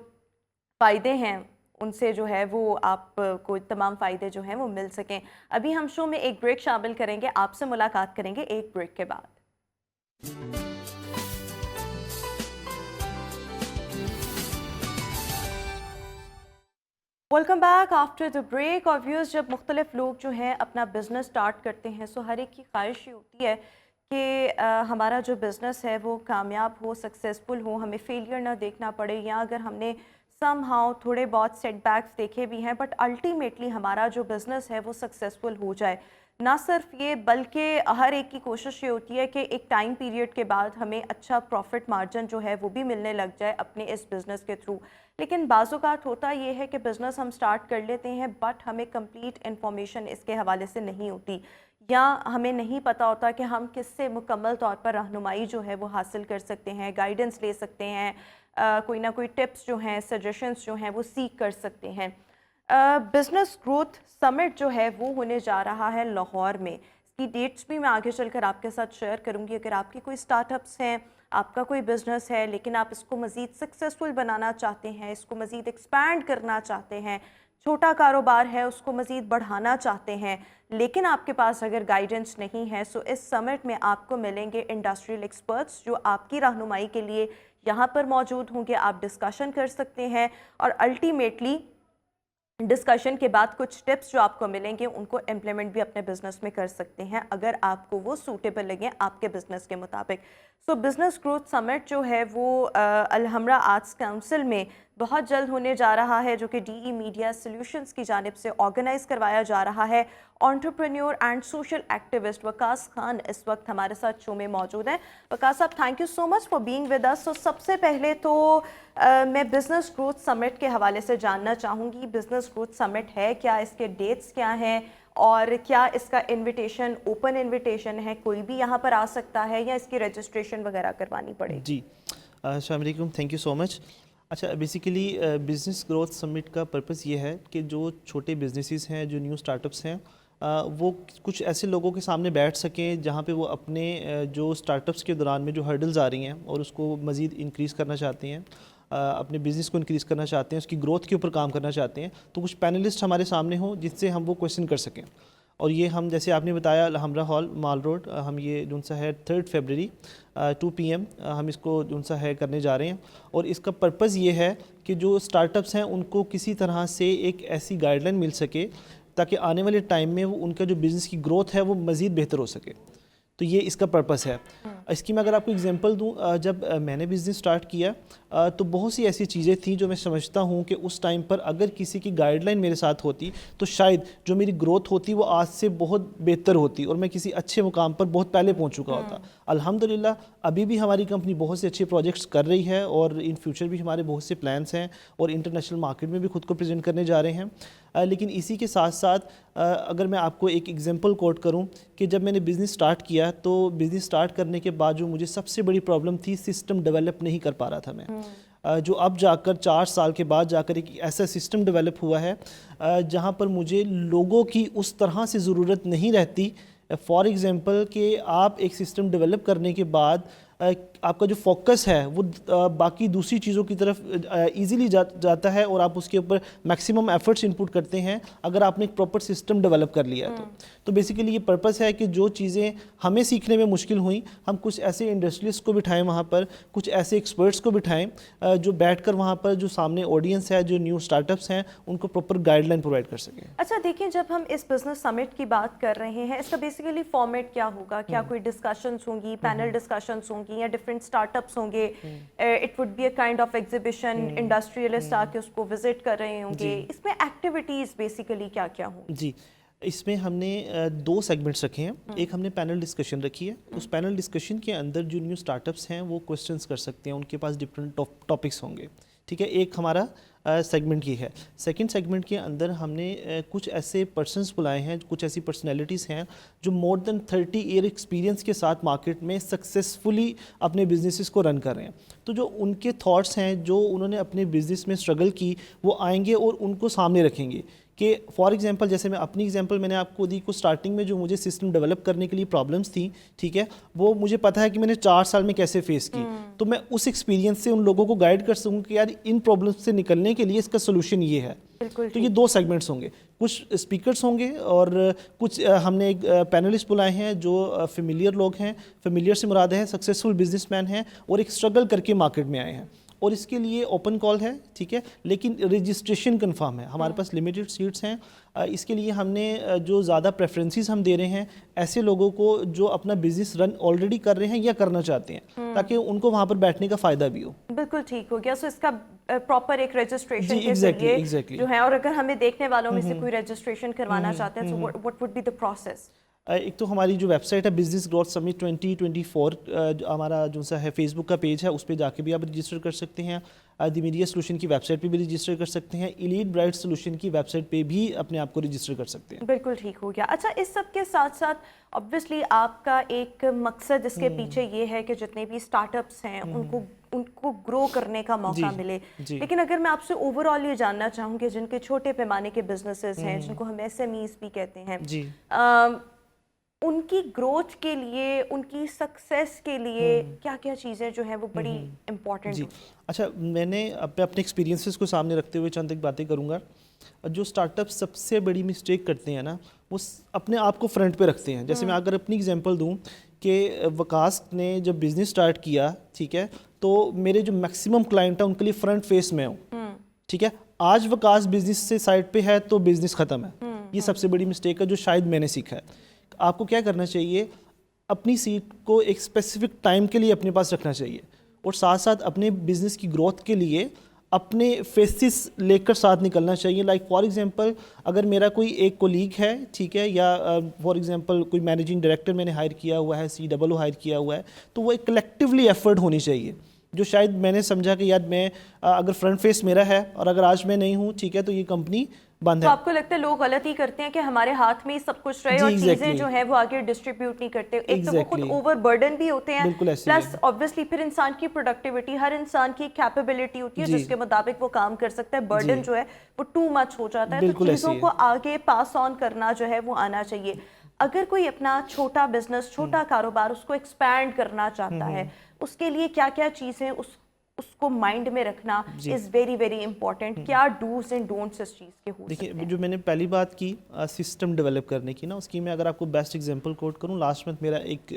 फ़ायदे हैं उनसे जो है वो आपको तमाम फ़ायदे जो हैं वो मिल सकें। अभी हम शो में एक ब्रेक शामिल करेंगे, आपसे मुलाकात करेंगे एक ब्रेक के बाद। Welcome back after the break. और व्यूअर्स, जब मुख्तलिफ लोग जो हैं अपना बिज़नेस स्टार्ट करते हैं, सो हर एक की ख्वाहिश ये होती है कि हमारा जो बिज़नेस है वो कामयाब हो, सक्सेसफुल हो, हमें फेलियर ना देखना पड़े, या अगर हमने समहाउ थोड़े बहुत सेटबैक्स देखे भी हैं बट अल्टीमेटली हमारा जो बिज़नेस है वो सक्सेसफुल हो जाए। ना सिर्फ ये, बल्कि हर एक की कोशिश ये होती है कि एक टाइम पीरियड के बाद हमें अच्छा प्रॉफिट मार्जिन जो है वो भी मिलने लग जाए अपने इस बिज़नेस के थ्रू। लेकिन बाज़-औक़ात होता ये है कि बिज़नेस हम स्टार्ट कर लेते हैं बट हमें कंप्लीट इन्फॉर्मेशन इसके हवाले से नहीं होती, या हमें नहीं पता होता कि हम किससे मुकम्मल तौर पर रहनुमाई जो है वो हासिल कर सकते हैं, गाइडेंस ले सकते हैं, कोई ना कोई टिप्स जो हैं, सजेशंस जो हैं वो सीख कर सकते हैं। बिज़नेस ग्रोथ समिट जो है वो होने जा रहा है लाहौर में। इसकी डेट्स भी मैं आगे चलकर आपके साथ शेयर करूंगी। अगर आपकी कोई स्टार्टअप्स हैं, आपका कोई बिज़नेस है लेकिन आप इसको मज़ीद सक्सेसफुल बनाना चाहते हैं, इसको मज़ीद एक्सपैंड करना चाहते हैं, छोटा कारोबार है उसको मज़ीद बढ़ाना चाहते हैं, लेकिन आपके पास अगर गाइडेंस नहीं है, सो इस समिट में आपको मिलेंगे इंडस्ट्रियल एक्सपर्ट्स जो आपकी रहनुमाई के लिए यहाँ पर मौजूद होंगे। आप डिस्कशन कर सकते हैं और अल्टीमेटली डिस्कशन के बाद कुछ टिप्स जो आपको मिलेंगे उनको इम्प्लीमेंट भी अपने बिजनेस में कर सकते हैं अगर आपको वो सूटेबल लगे आपके बिजनेस के मुताबिक। सो बिजनेस ग्रोथ समिट जो है वो अल-हमरा आर्ट्स काउंसिल में बहुत जल्द होने जा रहा है, जो कि डीई मीडिया सॉल्यूशंस की जानिब से ऑर्गेनाइज करवाया जा रहा है। Entrepreneur and social activist Waqas Khan इस वक्त हमारे साथ शो में मौजूद हैं। वकास साहब, thank you so much for being with अस। तो सबसे पहले तो मैं बिजनेस ग्रोथ समिट के हवाले से जानना चाहूँगी, बिजनेस ग्रोथ समिट है क्या, इसके डेट्स क्या हैं और क्या इसका इनविटेशन ओपन इनविटेशन है, कोई भी यहाँ पर आ सकता है या इसकी रजिस्ट्रेशन वगैरह करवानी पड़ेगी? जी, अस्सलाम वालेकुम, थैंक यू सो मच। अच्छा, बेसिकली बिज़नेस ग्रोथ समिट का पर्पस ये है कि जो छोटे बिजनेसेस हैं, जो न्यू स्टार्टअप्स हैं, वो कुछ ऐसे लोगों के सामने बैठ सकें जहाँ पे वो अपने जो स्टार्टअप्स के दौरान में जो हर्डल्स आ रही हैं और उसको मज़ीद इंक्रीज़ करना चाहते हैं, अपने बिज़नेस को इंक्रीज़ करना चाहते हैं, उसकी ग्रोथ के ऊपर काम करना चाहते हैं, तो कुछ पैनलिस्ट हमारे सामने हों जिससे हम वो क्वेश्चन कर सकें। और ये हम, जैसे आपने बताया, अलहमरा हॉल, माल रोड, हम ये जो सा है 3 फरवरी 2 PM हम इसको जो सा है करने जा रहे हैं। और इसका पर्पज़ ये है कि जो स्टार्टअप्स हैं उनको किसी तरह से एक ऐसी गाइडलाइन मिल सके ताकि आने वाले टाइम में वो उनका जो बिज़नेस की ग्रोथ है वो मज़ीद बेहतर हो सके। तो ये इसका पर्पस है। इसकी मैं अगर आपको एग्जांपल दूं, जब मैंने बिज़नेस स्टार्ट किया तो बहुत सी ऐसी चीज़ें थी जो मैं समझता हूं कि उस टाइम पर अगर किसी की गाइडलाइन मेरे साथ होती तो शायद जो मेरी ग्रोथ होती वो आज से बहुत बेहतर होती और मैं किसी अच्छे मुकाम पर बहुत पहले पहुंच चुका होता। अल्हम्दुलिल्लाह अभी भी हमारी कंपनी बहुत से अच्छे प्रोजेक्ट्स कर रही है और इन फ्यूचर भी हमारे बहुत से प्लान्स हैं और इंटरनेशनल मार्केट में भी खुद को प्रेजेंट करने जा रहे हैं। लेकिन इसी के साथ साथ अगर मैं आपको एक एग्जांपल कोट करूं कि जब मैंने बिज़नेस स्टार्ट किया तो बिज़नेस स्टार्ट करने के बाद जो मुझे सबसे बड़ी प्रॉब्लम थी, सिस्टम डेवलप नहीं कर पा रहा था मैं। जो अब जाकर 4 साल के बाद जाकर एक ऐसा सिस्टम डेवलप हुआ है जहां पर मुझे लोगों की उस तरह से ज़रूरत नहीं रहती। फॉर एग्ज़ाम्पल कि आप एक सिस्टम डेवलप करने के बाद आपका जो फोकस है वो बाकी दूसरी चीज़ों की तरफ इजीली जाता है और आप उसके ऊपर मैक्सिमम एफर्ट्स इनपुट करते हैं अगर आपने एक प्रॉपर सिस्टम डेवलप कर लिया है तो बेसिकली ये पर्पस है कि जो चीज़ें हमें सीखने में मुश्किल हुई, हम कुछ ऐसे इंडस्ट्रियलिस्ट को बिठाएं वहाँ पर, कुछ ऐसे एक्सपर्ट्स को बिठाएं जो बैठकर वहाँ पर जो सामने ऑडियंस है, जो न्यू स्टार्टअप्स हैं, उनको प्रॉपर गाइडलाइन प्रोवाइड कर सकें। अच्छा देखिए, जब हम इस बिजनेस समिट की बात कर रहे हैं, इसका बेसिकली फॉर्मेट क्या होगा? क्या कोई डिस्कशंस होंगी, पैनल डिस्कशंस होंगी या डिफरेंट स्टार्टअप्स होंगे? It would be a kind of exhibition, industrialist आके उसको विजिट कर रहे होंगे। इसमें एक्टिविटीज बेसिकली क्या क्या होंगी? जी, इसमें हमने 2 सेगमेंट्स रखे हैं। एक हमने पैनल डिस्कशन रखी है। उस पैनल डिस्कशन के अंदर जो न्यू स्टार्टअप्स हैं वो क्वेश्चंस कर सकते हैं, उनके पास डिफरेंट टॉपिक्स होंगे। ठीक है, एक हमारा सेगमेंट ये है। सेकंड सेगमेंट के अंदर हमने कुछ ऐसे पर्सन्स बुलाए हैं, कुछ ऐसी पर्सनैलिटीज़ हैं जो मोर देन 30 ईयर एक्सपीरियंस के साथ मार्केट में सक्सेसफुली अपने बिजनेसेस को रन कर रहे हैं। तो जो उनके थॉट्स हैं, जो उन्होंने अपने बिजनेस में स्ट्रगल की, वो आएंगे और उनको सामने रखेंगे कि फॉर एग्जांपल, जैसे मैं अपनी एग्जांपल मैंने आपको दी, कुछ स्टार्टिंग में जो मुझे सिस्टम डेवलप करने के लिए प्रॉब्लम्स थी, ठीक है, वो मुझे पता है कि मैंने 4 साल में कैसे फेस की। तो मैं उस एक्सपीरियंस से उन लोगों को गाइड कर सकूँ कि यार इन प्रॉब्लम्स से निकलने के लिए इसका सोल्यूशन ये है। तो ये 2 सेगमेंट्स होंगे, कुछ स्पीकर्स होंगे और कुछ हमने एक पैनलिस्ट बुलाए हैं जो फेमिलियर लोग हैं। फेमिलियर से मुराद है सक्सेसफुल बिजनेसमैन हैं और एक स्ट्रगल करके मार्केट में आए हैं। और इसके लिए ओपन कॉल है, ठीक है, लेकिन रजिस्ट्रेशन कंफर्म है। हमारे पास लिमिटेड सीट्स हैं। इसके लिए हमने जो ज़्यादा प्रेफरेंसेस हम दे रहे हैं ऐसे लोगों को जो अपना बिजनेस रन ऑलरेडी कर रहे हैं या करना चाहते हैं, ताकि उनको वहाँ पर बैठने का फ़ायदा भी हो। बिल्कुल ठीक हो गया। सो इसका प्रॉपर एक रजिस्ट्रेशन के जरिए जो है, और अगर हमें देखने वालों में से कोई रजिस्ट्रेशन करवाना चाहते हैं, so what would be the process? एक तो हमारी जो वेबसाइट है बिजनेस ग्रोथ समिट 2024, हमारा जो सा है फेसबुक का पेज है, उस पर जाके भी आप रजिस्टर कर सकते हैं। द मीडिया सोल्यूशन की वेबसाइट पे भी रजिस्टर कर सकते हैं। एलीट ब्राइट सोल्यूशन की वेबसाइट पे भी अपने आप को रजिस्टर कर सकते हैं। बिल्कुल ठीक हो गया। अच्छा, इस सब के साथ साथ ऑब्वियसली आपका एक मकसद इसके पीछे ये है कि जितने भी स्टार्टअप्स हैं उनको ग्रो करने का मौका मिले। लेकिन अगर मैं आपसे ओवरऑल ये जानना चाहूँ कि जिनके छोटे पैमाने के बिजनेसेस हैं, जिनको हम SMEs भी कहते हैं, उनकी ग्रोथ के लिए, उनकी सक्सेस के लिए क्या क्या चीज़ें जो हैं वो बड़ी इम्पोर्टेंट? अच्छा, मैंने अपने एक्सपीरियंसेस को सामने रखते हुए चंद एक बातें करूँगा और जो स्टार्टअप सबसे बड़ी मिस्टेक करते हैं ना, वो अपने आप को फ्रंट पे रखते हैं। जैसे मैं अगर अपनी एग्जांपल दूं कि वकास ने जब बिज़नेस स्टार्ट किया, ठीक है, तो मेरे जो मैक्सिमम क्लाइंट हैं उनके लिए फ्रंट फेस में हूँ, ठीक है। आज वकास बिजनेस से साइड पे है तो बिज़नेस ख़त्म है। ये सबसे बड़ी मिस्टेक है जो शायद मैंने सीखा है। आपको क्या करना चाहिए, अपनी सीट को एक स्पेसिफिक टाइम के लिए अपने पास रखना चाहिए, और साथ साथ अपने बिजनेस की ग्रोथ के लिए अपने फेसिस लेकर साथ निकलना चाहिए। लाइक फॉर एग्जांपल, अगर मेरा कोई एक कोलीग है, ठीक है, या फॉर एग्जांपल कोई मैनेजिंग डायरेक्टर मैंने हायर किया हुआ है, COO हायर किया हुआ है, तो वो एक कलेक्टिवली एफर्ट होनी चाहिए। जो शायद मैंने समझा कि यार मैं अगर फ्रंट फेस मेरा है और अगर आज मैं नहीं हूँ, ठीक है, तो ये कंपनी बंद तो है। आपको लगता है लोग गलत ही करते हैं कि हमारे हाथ में ही सब कुछ रहे जी, और चीजें exactly. जो है वो आगे डिस्ट्रीब्यूट नहीं करते। एक तो वो खुद Exactly. ओवर बर्डन भी होते हैं, बिल्कुल ऐसे ही प्लस ऑब्वियसली फिर इंसान की प्रोडक्टिविटी, हर इंसान की कैपेबिलिटी होती है जी। जिसके मुताबिक वो काम कर सकता है। बर्डन जी। जो है वो टू मच हो जाता है। तो बिल्कुल ऐसे चीज़ों ही को है। आगे पास ऑन करना जो है वो आना चाहिए। अगर कोई अपना छोटा बिजनेस, छोटा कारोबार उसको एक्सपैंड करना चाहता है, उसके लिए क्या क्या चीज़ें उसको माइंड में रखना इज वेरी वेरी इंपॉर्टेंट। क्या डूज एंड डोंट्स इस चीज़ के हो सकते देखिए, हैं? जो मैंने पहली बात की सिस्टम डेवलप करने की ना, उसकी मैं अगर आपको बेस्ट एग्जांपल कोट करूं, लास्ट मंथ मेरा एक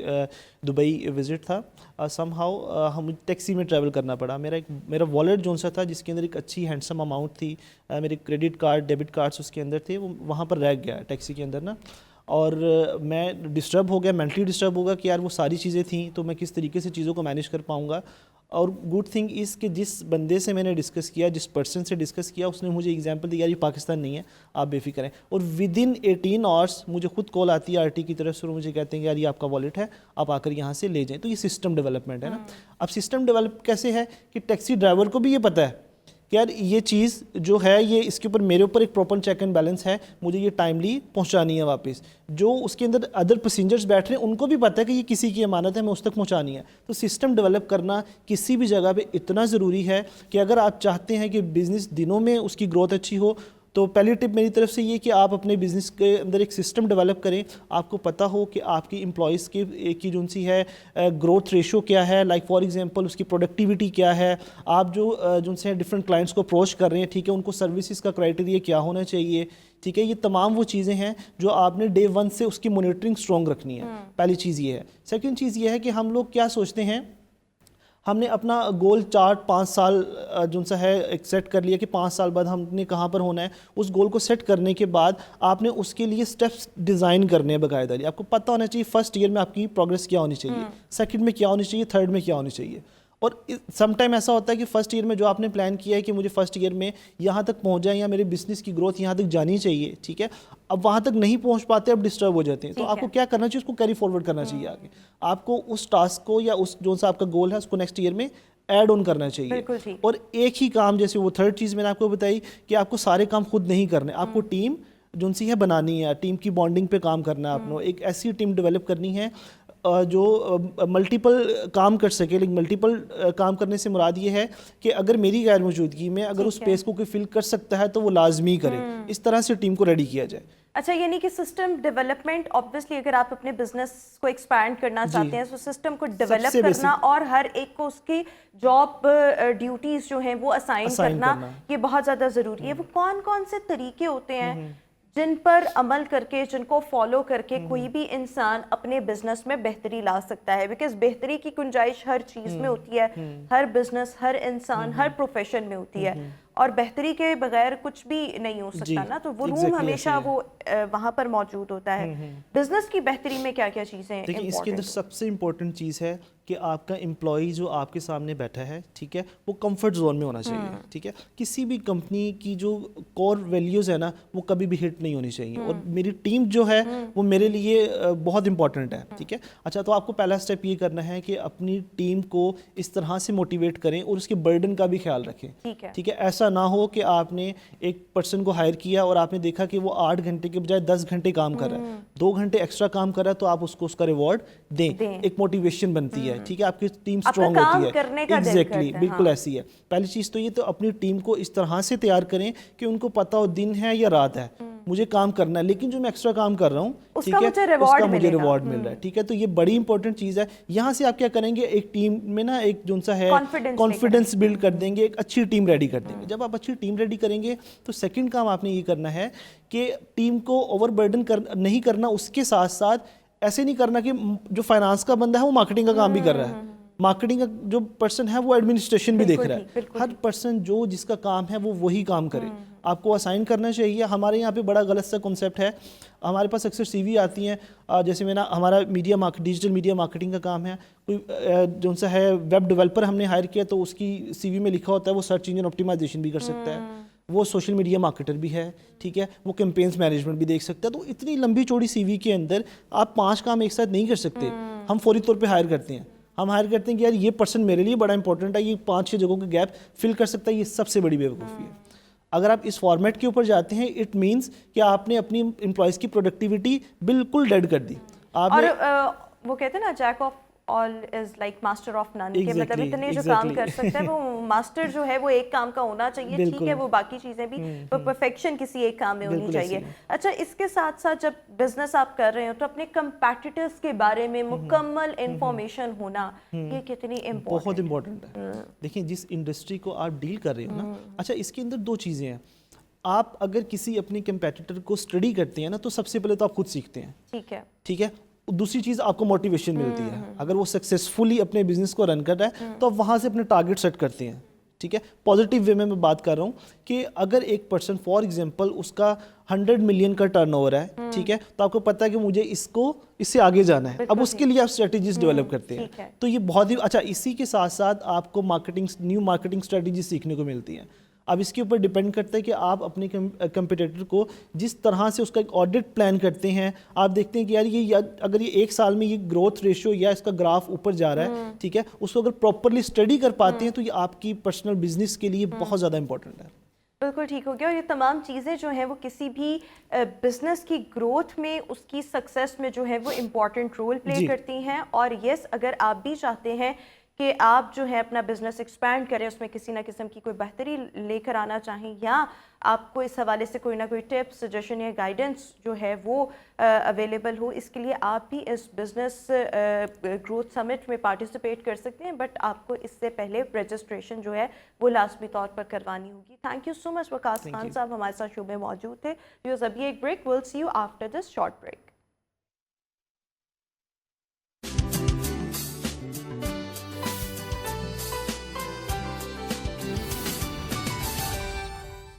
दुबई विजिट था। समहाउ हम टैक्सी में ट्रैवल करना पड़ा। मेरा वॉलेट जो सा था जिसके अंदर एक अच्छी हैंडसम अमाउंट थी, मेरे क्रेडिट कार्ड, डेबिट कार्ड्स उसके अंदर थे, वो वहाँ पर रह गया टैक्सी के अंदर ना। और मैं डिस्टर्ब हो गया, मेंटली डिस्टर्ब होगा कि यार वो सारी चीज़ें थी तो मैं किस तरीके से चीज़ों को मैनेज कर पाऊँगा। और गुड थिंग इज़ कि जिस बंदे से मैंने डिस्कस किया, जिस पर्सन से डिस्कस किया, उसने मुझे एग्जांपल दिया, यार ये पाकिस्तान नहीं है, आप बेफिक्र हैं। और विद इन 18 आवर्स मुझे खुद कॉल आती है RT की तरफ से, और मुझे कहते हैं कि यार ये आपका वॉलेट है, आप आकर यहाँ से ले जाएँ। तो ये सिस्टम डेवलपमेंट है ना। अब सिस्टम डेवलप कैसे है कि टैक्सी ड्राइवर को भी ये पता है कि यार ये चीज़ जो है, ये इसके ऊपर मेरे ऊपर एक प्रॉपर चेक एंड बैलेंस है, मुझे ये टाइमली पहुंचानी है वापस। जो उसके अंदर अदर पैसेंजर्स बैठ रहे हैं उनको भी पता है कि ये किसी की अमानत है, मैं उस तक पहुंचानी है। तो सिस्टम डेवलप करना किसी भी जगह पे इतना ज़रूरी है कि अगर आप चाहते हैं कि बिज़नेस दिनों में उसकी ग्रोथ अच्छी हो, तो पहली टिप मेरी तरफ से ये कि आप अपने बिज़नेस के अंदर एक सिस्टम डेवलप करें। आपको पता हो कि आपकी एम्प्लॉइज़ की जो सी है ग्रोथ रेशो क्या है, लाइक फॉर एग्जांपल उसकी प्रोडक्टिविटी क्या है, आप जो से डिफरेंट क्लाइंट्स को अप्रोच कर रहे हैं, ठीक है, उनको सर्विसेज का क्राइटेरिया क्या होना चाहिए, ठीक है। ये तमाम वो चीज़ें हैं जो आपने डे 1 से उसकी मॉनिटरिंग स्ट्रॉन्ग रखनी है। पहली चीज़ ये है। सेकेंड चीज़ ये है कि हम लोग क्या सोचते हैं, हमने अपना गोल 4-5 साल जो सा है एक सेट कर लिया कि 5 साल बाद हमने कहाँ पर होना है। उस गोल को सेट करने के बाद आपने उसके लिए स्टेप्स डिज़ाइन करने हैं बाकायदा। आपको पता होना चाहिए फर्स्ट ईयर में आपकी प्रोग्रेस क्या होनी चाहिए, सेकंड में क्या होनी चाहिए, थर्ड में क्या होनी चाहिए। और सम टाइम ऐसा होता है कि फर्स्ट ईयर में जो आपने प्लान किया है कि मुझे फर्स्ट ईयर में यहाँ तक पहुँच जाए या मेरे बिजनेस की ग्रोथ यहाँ तक जानी चाहिए, ठीक है, अब वहाँ तक नहीं पहुँच पाते, अब डिस्टर्ब हो जाते हैं। तो आपको क्या करना चाहिए, उसको कैरी फॉरवर्ड करना चाहिए आगे। आपको उस टास्क को या उस जो सा आपका गोल है उसको नेक्स्ट ईयर में ऐड ऑन करना चाहिए। और एक ही काम, जैसे वो थर्ड चीज़ मैंने आपको बताई कि आपको सारे काम खुद नहीं करने, आपको टीम जो सी है बनानी है, टीम की बॉन्डिंग पे काम करना है आपको। एक ऐसी टीम डेवलप करनी है जो मल्टीपल काम कर सके। लेकिन मल्टीपल काम करने से मुराद ये है कि अगर मेरी गैर मौजूदगी में अगर उस स्पेस को कोई फिल कर सकता है तो वो लाजमी करे। इस तरह से टीम को रेडी किया जाए। अच्छा, यानी कि सिस्टम डेवलपमेंट, ऑब्वियसली अगर आप अपने बिजनेस को एक्सपैंड करना चाहते हैं तो सिस्टम को डेवलप करना और हर एक को उसकी जॉब ड्यूटीज जो हैं वो असाइन करना ये बहुत ज़्यादा ज़रूरी है। वो कौन कौन से तरीके होते हैं जिन पर अमल करके, जिनको फॉलो करके कोई भी इंसान अपने बिजनेस में बेहतरी ला सकता है? बिकॉज बेहतरी की गुंजाइश हर चीज़ में होती है, हर बिजनेस, हर इंसान, हर प्रोफेशन में होती है, और बेहतरी के बगैर कुछ भी नहीं हो सकता ना। तो वो रूम हमेशा वो वहाँ पर मौजूद होता है। बिजनेस की बेहतरी में क्या क्या चीज़ें? देखिए, इसके अंदर सबसे इम्पोर्टेंट चीज़ है कि आपका एम्प्लॉय जो आपके सामने बैठा है, ठीक है, वो कंफर्ट जोन में होना चाहिए, ठीक है। किसी भी कंपनी की जो कोर वैल्यूज़ है ना, वो कभी भी हिट नहीं होनी चाहिए। और मेरी टीम जो है वो मेरे लिए बहुत इंपॉर्टेंट है, ठीक है। अच्छा, तो आपको पहला स्टेप ये करना है कि अपनी टीम को इस तरह से मोटिवेट करें और उसके बर्डन का भी ख्याल रखें, ठीक है। ऐसा ना हो कि आपने एक पर्सन को हायर किया और आपने देखा कि वो 8 घंटे के बजाय 10 घंटे काम कर रहा है, 2 घंटे एक्स्ट्रा काम कर रहा है, तो आप उसको उसका रिवॉर्ड दें। एक मोटिवेशन बनती है, ठीक है, आपकी टीम स्ट्रांग होती है। एग्जैक्टली, बिल्कुल ऐसी है। पहली चीज़ तो ये, तो अपनी टीम को इस तरह से तैयार करें कि उनको पता हो दिन है या रात है, मुझे काम करना है, लेकिन जो मैं एक्स्ट्रा काम कर रहा हूँ उसका मुझे reward उसका मुझे मिलेगा। रिवॉर्ड मिल रहा है, ठीक है। तो ये बड़ी इंपॉर्टेंट चीज़ है। यहाँ से आप क्या करेंगे, एक टीम में ना एक जो सा है Confidence कॉन्फिडेंस बिल्ड कर देंगे, एक अच्छी टीम रेडी कर देंगे। जब आप अच्छी टीम रेडी करेंगे तो सेकंड काम आपने ये करना है कि टीम को ओवरबर्डन नहीं करना, उसके साथ साथ ऐसे नहीं करना कि जो फाइनेंस का बंदा है वो मार्केटिंग का काम भी कर रहा है, मार्केटिंग का जो पर्सन है वो एडमिनिस्ट्रेशन भी देख रहा है। हर पर्सन जो जिसका काम है वो वही काम करे, आपको असाइन करना चाहिए। हमारे यहाँ पे बड़ा गलत सा कॉन्सेप्ट है, हमारे पास अक्सर सीवी आती हैं, जैसे मेरा हमारा डिजिटल मीडिया मार्केटिंग का काम है, कोई जो सा है वेब डेवलपर हमने हायर किया तो उसकी सीवी में लिखा होता है वो सर्च इंजन ऑप्टिमाइजेशन भी कर सकता है, वो सोशल मीडिया मार्केटर भी है, ठीक है, वो कैंपेन्स मैनेजमेंट भी देख सकता है। तो इतनी लंबी चौड़ी सीवी के अंदर आप 5 काम एक साथ नहीं कर सकते। हम फौरी तौर पे हायर करते हैं, हम हायर करते हैं कि यार ये पर्सन मेरे लिए बड़ा इंपॉर्टेंट है, ये 5-6 जगहों के गैप फिल कर सकता है, ये सबसे बड़ी बेवकूफ़ी है। अगर आप इस फॉर्मेट के ऊपर जाते हैं, इट मीन्स कि आपने अपनी एम्प्लॉयज़ की प्रोडक्टिविटी बिल्कुल डेड कर दी। और वो कहते हैं ना, jack of all is like master of none, के मतलब इतने जो काम कर सकता है वो मास्टर जो है वो एक काम का होना चाहिए, ठीक है, वो बाकी चीज़ें भी परफेक्शन किसी एक काम में होनी चाहिए। अच्छा, इसके साथ साथ जब बिजनेस आप कर रहे हो तो अपने कंपेटिटर्स के बारे में मुकम्मल इंफॉर्मेशन होना ये कितनी बहुत इंपॉर्टेंट है। देखिए, जिस इंडस्ट्री को आप डील कर रहे हो ना, अच्छा इसके अंदर 2 चीज़ें हैं। आप अगर किसी अपने कंपेटिटर को स्टडी करते हैं ना तो सबसे पहले तो आप खुद सीखते हैं, ठीक है। दूसरी चीज़ आपको मोटिवेशन मिलती है, अगर वो सक्सेसफुली अपने बिजनेस को रन कर रहा है तो आप वहाँ से अपने टारगेट सेट करते हैं, ठीक है। पॉजिटिव वे में मैं बात कर रहा हूँ कि अगर एक पर्सन फॉर एग्जांपल उसका 100 मिलियन का टर्नओवर है, ठीक है, तो आपको पता है कि मुझे इससे आगे जाना है, अब उसके लिए आप स्ट्रेटजीज डेवलप करते हैं। तो ये बहुत ही अच्छा। इसी के साथ साथ आपको न्यू मार्केटिंग स्ट्रेटजी सीखने को मिलती है। अब इसके ऊपर डिपेंड करता है कि आप अपने कंपटीटर को जिस तरह से उसका एक ऑडिट प्लान करते हैं, आप देखते हैं कि यार अगर ये 1 साल में ये ग्रोथ रेशियो या इसका ग्राफ ऊपर जा रहा है, ठीक है, उसको अगर प्रॉपरली स्टडी कर पाते हैं तो ये आपकी पर्सनल बिजनेस के लिए बहुत ज़्यादा इंपॉर्टेंट है। बिल्कुल ठीक हो गया। और ये तमाम चीज़ें जो हैं वो किसी भी बिजनेस की ग्रोथ में, उसकी सक्सेस में जो है वो इम्पॉर्टेंट रोल प्ले करती हैं। और यस, अगर आप भी चाहते हैं कि आप जो है अपना बिजनेस एक्सपैंड करें, उसमें किसी ना किस्म की कोई बेहतरी लेकर आना चाहें, या आपको इस हवाले से कोई ना कोई टिप्स, सजेशन या गाइडेंस जो है वो अवेलेबल हो, इसके लिए आप भी इस बिज़नेस ग्रोथ समिट में पार्टिसिपेट कर सकते हैं। बट आपको इससे पहले रजिस्ट्रेशन जो है वो लाजमी तौर पर करवानी होगी। Thank you so much Waqas Khan साहब, हमारे साथ शो में मौजूद थे। अभी एक break, will see you after this short break.